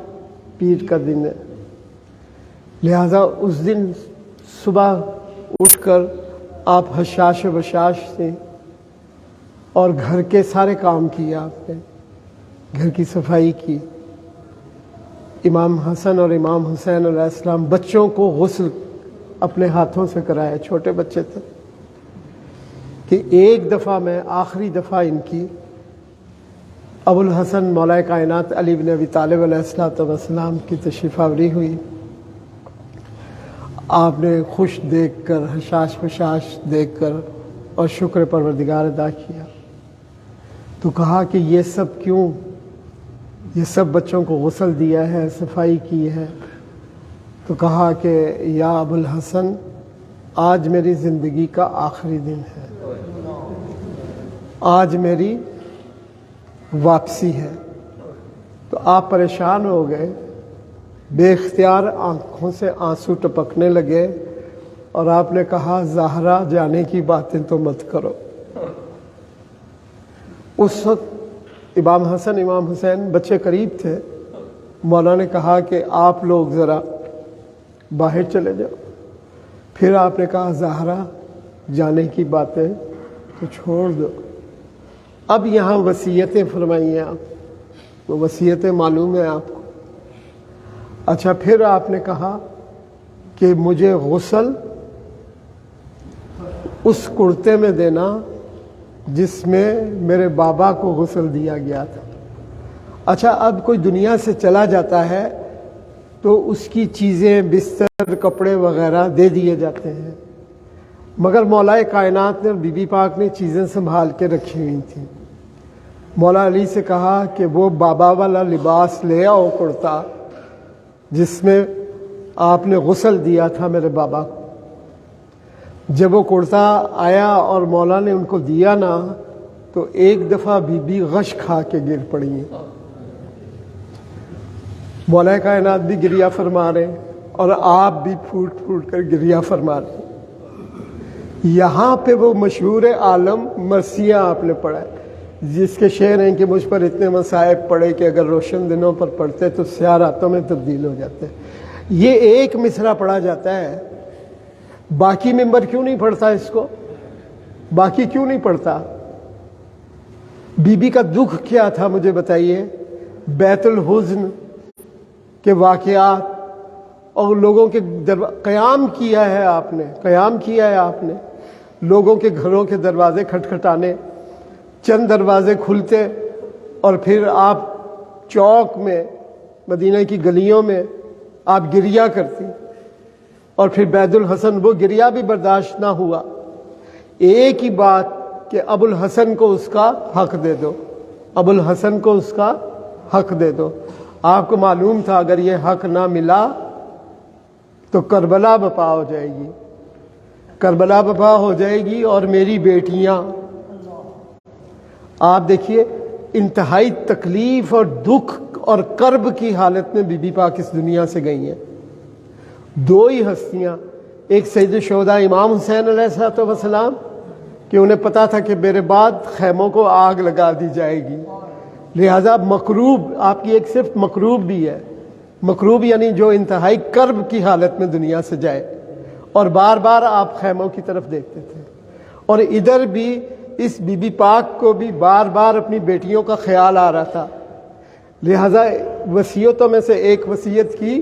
پیر کا دن ہے۔ لہذا اس دن صبح اٹھ کر آپ حشاش و بشاش تھے، اور گھر کے سارے کام کیے آپ نے، گھر کی صفائی کی۔ امام حسن اور امام حسین علیہ السلام بچوں کو غسل اپنے ہاتھوں سے کرایا، چھوٹے بچے تھے، کہ ایک دفعہ میں آخری دفعہ ان کی ابو الحسن مولا کائنات علی بن ابی طالب علیہ السلام کی تشریف آوری ہوئی۔ آپ نے خوش دیکھ کر، حشاش بشاش دیکھ کر، اور شکر پروردگار ادا کیا، تو کہا کہ یہ سب کیوں؟ یہ سب بچوں کو غسل دیا ہے، صفائی کی ہے۔ تو کہا کہ یا ابو الحسن، آج میری زندگی کا آخری دن ہے، آج میری واپسی ہے۔ تو آپ پریشان ہو گئے، بے اختیار آنکھوں سے آنسو ٹپکنے لگے، اور آپ نے کہا زہرا جانے کی باتیں تو مت کرو۔ اس وقت امام حسن امام حسین بچے قریب تھے، مولا نے کہا کہ آپ لوگ ذرا باہر چلے جاؤ۔ پھر آپ نے کہا زہرا جانے کی باتیں تو چھوڑ دو، اب یہاں وصیتیں فرمائی ہیں آپ، وہ وصیتیں معلوم ہیں آپ کو۔ اچھا، پھر آپ نے کہا کہ مجھے غسل اس کرتے میں دینا جس میں میرے بابا کو غسل دیا گیا تھا۔ اچھا، اب کوئی دنیا سے چلا جاتا ہے تو اس کی چیزیں، بستر، کپڑے وغیرہ دے دیے جاتے ہیں، مگر مولا کائنات نے اور بی بی پاک نے چیزیں سنبھال کے رکھی ہوئی تھیں۔ مولا علی سے کہا کہ وہ بابا والا لباس لے آؤ، کرتا جس میں آپ نے غسل دیا تھا میرے بابا کو۔ جب وہ کرتا آیا اور مولا نے ان کو دیا نا، تو ایک دفعہ بی بی غش کھا کے گر پڑی ہیں۔ مولا کائنات بھی گریہ فرما رہے ہیں، اور آپ بھی پھوٹ پھوٹ کر گریہ فرما رہے ہیں۔ یہاں پہ وہ مشہور عالم مرثیہ آپ نے پڑھا ہے جس کے شعر ہیں کہ مجھ پر اتنے مصائب پڑے کہ اگر روشن دنوں پر پڑھتے تو سیاہ راتوں میں تبدیل ہو جاتے. یہ ایک مصرع پڑھا جاتا ہے، باقی ممبر کیوں نہیں پڑھتا اس کو؟ باقی کیوں نہیں پڑھتا؟ بی بی کا دکھ کیا تھا مجھے بتائیے؟ بیت الحزن کے واقعات اور لوگوں کے قیام کیا ہے آپ نے لوگوں کے گھروں کے دروازے کھٹکھٹانے، چند دروازے کھلتے اور پھر آپ چوک میں مدینہ کی گلیوں میں آپ گریا کرتی، اور پھر بیت الحسن وہ گریا بھی برداشت نہ ہوا. ایک ہی بات کہ ابو الحسن کو اس کا حق دے دو، ابو الحسن کو اس کا حق دے دو. آپ کو معلوم تھا اگر یہ حق نہ ملا تو کربلا برپا ہو جائے گی، کربلا برپا ہو جائے گی. اور میری بیٹیاں، آپ دیکھیے انتہائی تکلیف اور دکھ اور کرب کی حالت میں بی بی پاک اس دنیا سے گئی ہیں. دو ہی ہستیاں، ایک سید الشہداء امام حسین علیہ السلام کہ انہیں پتا تھا کہ میرے بعد خیموں کو آگ لگا دی جائے گی، لہذا مکروب، آپ کی ایک صرف مکروب بھی ہے، مکروب یعنی جو انتہائی کرب کی حالت میں دنیا سے جائے، اور بار بار آپ خیموں کی طرف دیکھتے تھے. اور ادھر بھی اس بی بی پاک کو بھی بار بار اپنی بیٹیوں کا خیال آ رہا تھا، لہذا وصیتوں میں سے ایک وصیت کی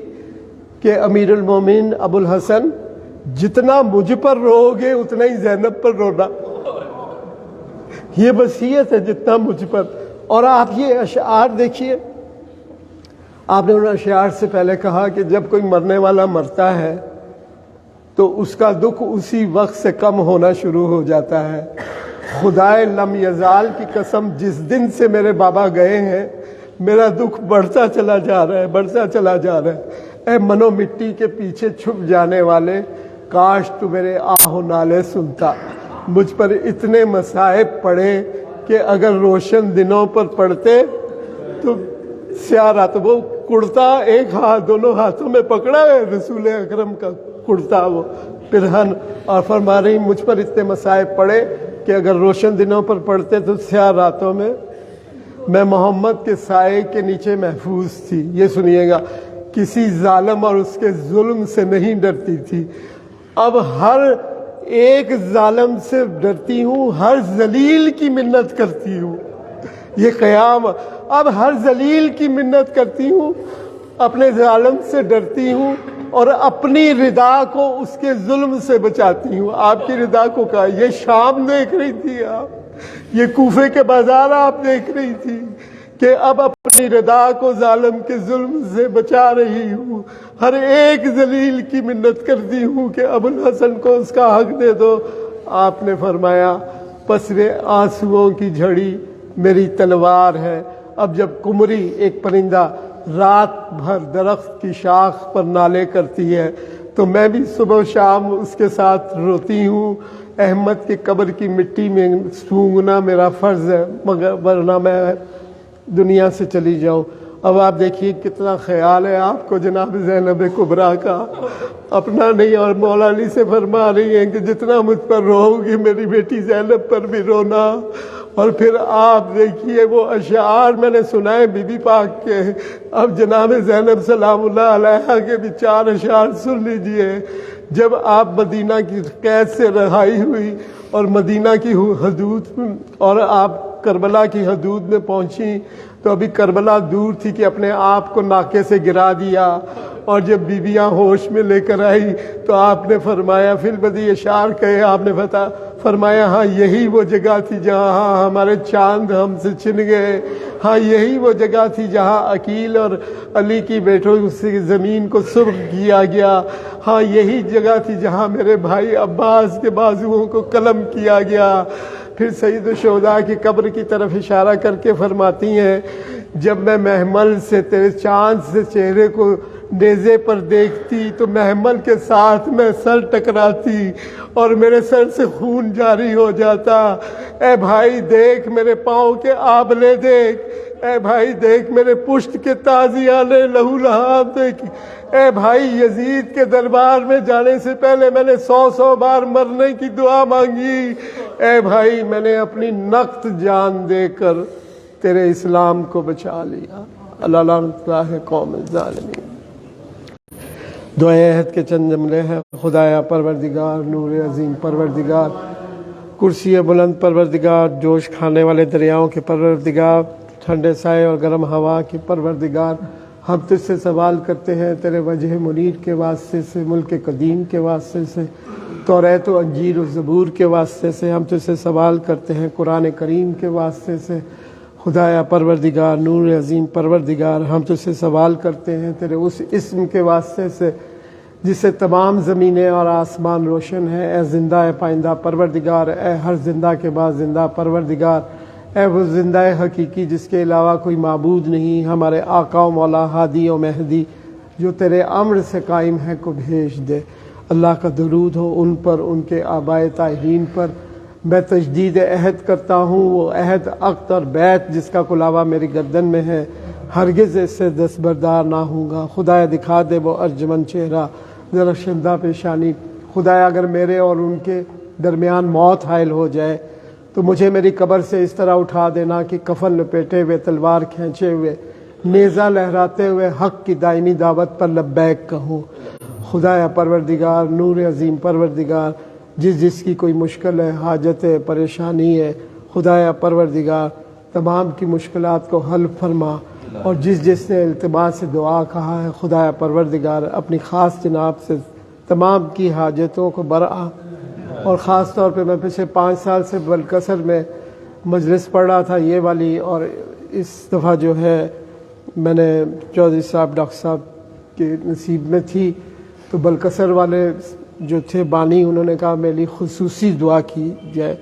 کہ امیر المومنین ابو الحسن جتنا مجھ پر رو گے اتنا ہی زینب پر رونا، یہ وصیت ہے، جتنا مجھ پر. اور آپ یہ اشعار دیکھیے، آپ نے ان اشعار سے پہلے کہا کہ جب کوئی مرنے والا مرتا ہے تو اس کا دکھ اسی وقت سے کم ہونا شروع ہو جاتا ہے. خدائے لم یزال کی قسم، جس دن سے میرے بابا گئے ہیں میرا دکھ بڑھتا چلا جا رہا ہے. اے منو مٹی کے پیچھے چھپ جانے والے، کاش تو میرے آہ و نالے سنتا. مجھ پر اتنے مصائب پڑے کہ اگر روشن دنوں پر پڑتے تو سیاہ راتوں. وہ کرتا ایک ہاتھ، دونوں ہاتھوں میں پکڑا ہے رسول اکرم کا کرتا، وہ پرہن، اور فرما رہی مجھ پر اتنے مصائب پڑے کہ اگر روشن دنوں پر پڑتے تو سیاہ راتوں میں میں محمد کے سائے کے نیچے محفوظ تھی. یہ سنیے گا، کسی ظالم اور اس کے ظلم سے نہیں ڈرتی تھی، اب ہر ایک ظالم سے ڈرتی ہوں، ہر ذلیل کی منت کرتی ہوں. یہ قیام، اب ہر ذلیل کی منت کرتی ہوں، اپنے ظالم سے ڈرتی ہوں اور اپنی رضا کو اس کے ظلم سے بچاتی ہوں. آپ کی رضا کو کہا، یہ شام دیکھ رہی تھی آپ، یہ کوفے کے بازار آپ دیکھ رہی تھی کہ اب اپنی رضا کو ظالم کے ظلم سے بچا رہی ہوں، ہر ایک ذلیل کی منت کرتی ہوں کہ ابو الحسن کو اس کا حق دے دو. آپ نے فرمایا پسرے آنسوؤں کی جھڑی میری تلوار ہے. اب جب قمری ایک پرندہ رات بھر درخت کی شاخ پر نالے کرتی ہے تو میں بھی صبح و شام اس کے ساتھ روتی ہوں. احمد کی قبر کی مٹی میں سونگنا میرا فرض ہے، مگر ورنہ میں دنیا سے چلی جاؤں. اب آپ دیکھیے کتنا خیال ہے آپ کو جناب زینب کبریٰ کا، اپنا نہیں. اور مولا علی سے فرما رہی ہیں کہ جتنا مجھ پر رو گی میری بیٹی زینب پر بھی رونا. اور پھر آپ دیکھیے وہ اشعار میں نے سنائے بی بی پاک کے. اب جناب زینب سلام اللہ علیہا کے بھی 4 اشعار سن لیجئے. جب آپ مدینہ کی قید سے رہائی ہوئی اور مدینہ کی حدود اور آپ کربلا کی حدود میں پہنچی تو ابھی کربلا دور تھی کہ اپنے آپ کو ناکے سے گرا دیا. اور جب بیویاں ہوش میں لے کر آئی تو آپ نے فرمایا فی البدی اشعار کہے، آپ نے فرمایا ہاں یہی وہ جگہ تھی جہاں ہمارے چاند ہم سے چھن گئے، ہاں یہی وہ جگہ تھی جہاں عقیل اور علی کی بیٹوں سے زمین کو سرخ کیا گیا، ہاں یہی جگہ تھی جہاں میرے بھائی عباس کے بازوؤں کو قلم کیا گیا. پھر سید الشہداء کی قبر کی طرف اشارہ کر کے فرماتی ہیں جب میں محمل سے تیرے چاند سے چہرے کو نیزے پر دیکھتی تو محمل کے ساتھ میں سر ٹکراتی اور میرے سر سے خون جاری ہو جاتا. اے بھائی دیکھ میرے پاؤں کے آبلے دیکھ، اے بھائی دیکھ میرے پشت کے تازیانے لہو لہاب دیکھ، اے بھائی یزید کے دربار میں جانے سے پہلے میں نے 100 بار مرنے کی دعا مانگی، اے بھائی میں نے اپنی نقد جان دے کر تیرے اسلام کو بچا لیا۔ اللہ لعنت اللہ قوم الظالمین۔ دعائے عہد کے چند جملے ہیں۔ خدایا پروردگار نور عظیم پروردگار، کرسی بلند پروردگار، جوش کھانے والے دریاؤں کے پروردگار، ٹھنڈے سائے اور گرم ہوا کے پروردگار، ہم تجھ سے سوال کرتے ہیں تیرے وجہ منیر کے واسطے سے، ملک قدیم کے واسطے سے، توریت و انجیل و زبور کے واسطے سے، ہم تجھ سے سوال کرتے ہیں قرآن کریم کے واسطے سے۔ خدایا پروردگار نور عظیم پروردگار، ہم تجھ سے سوال کرتے ہیں تیرے اس اسم کے واسطے سے جس سے تمام زمینیں اور آسمان روشن ہیں۔ اے زندہ پائندہ پروردگار، اے ہر زندہ کے بعد زندہ پروردگار، اے وہ زندہ حقیقی جس کے علاوہ کوئی معبود نہیں، ہمارے آقا و مولا ہادی و مہدی جو تیرے امر سے قائم ہے کو بھیج دے۔ اللہ کا درود ہو ان پر، ان کے آبائے طاہرین پر۔ میں تجدید عہد کرتا ہوں، وہ عہد عقد اور بیعت جس کا کلاوہ میری گردن میں ہے، ہرگز اس سے دستبردار نہ ہوں گا۔ خدایا دکھا دے وہ ارجمند چہرہ، ذرا شندہ پیشانی۔ خدایا اگر میرے اور ان کے درمیان موت حائل ہو جائے تو مجھے میری قبر سے اس طرح اٹھا دینا کہ کفن لپیٹے ہوئے، تلوار کھینچے ہوئے، نیزہ لہراتے ہوئے حق کی دائمی دعوت پر لبیک کہوں۔ خدایا پروردگار نور عظیم پروردگار، جس کی کوئی مشکل ہے، حاجت ہے، پریشانی ہے، خدایا پروردگار تمام کی مشکلات کو حل فرما، اور جس نے التماس سے دعا کہا ہے خدایا پروردگار اپنی خاص جناب سے تمام کی حاجتوں کو برآ۔ اور خاص طور پہ میں پچھلے 5 سال سے بلکسر میں مجلس پڑھ رہا تھا یہ والی، اور اس دفعہ جو ہے میں نے چودھری صاحب ڈاکٹر صاحب کے نصیب میں تھی، تو بلکسر والے جو تھے بانی انہوں نے کہا میری خصوصی دعا کی جائے۔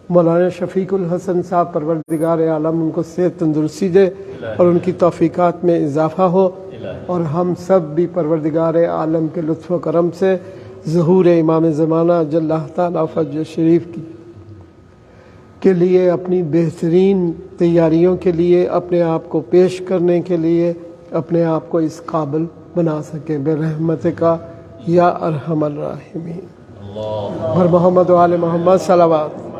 مولانا شفیق الحسن صاحب پروردگار عالم ان کو صحت تندرستی دے اور ان کی توفیقات میں اضافہ ہو، اور ہم سب بھی پروردگار عالم کے لطف و کرم سے ظہور امام زمانہ جل اللہ تعالیٰ فجر شریف کے لیے اپنی بہترین تیاریوں کے لیے اپنے آپ کو پیش کرنے کے لیے اپنے آپ کو اس قابل بنا سکیں برحمت کا یا ارحم الراحمین۔ اور محمد و آل محمد صلوات۔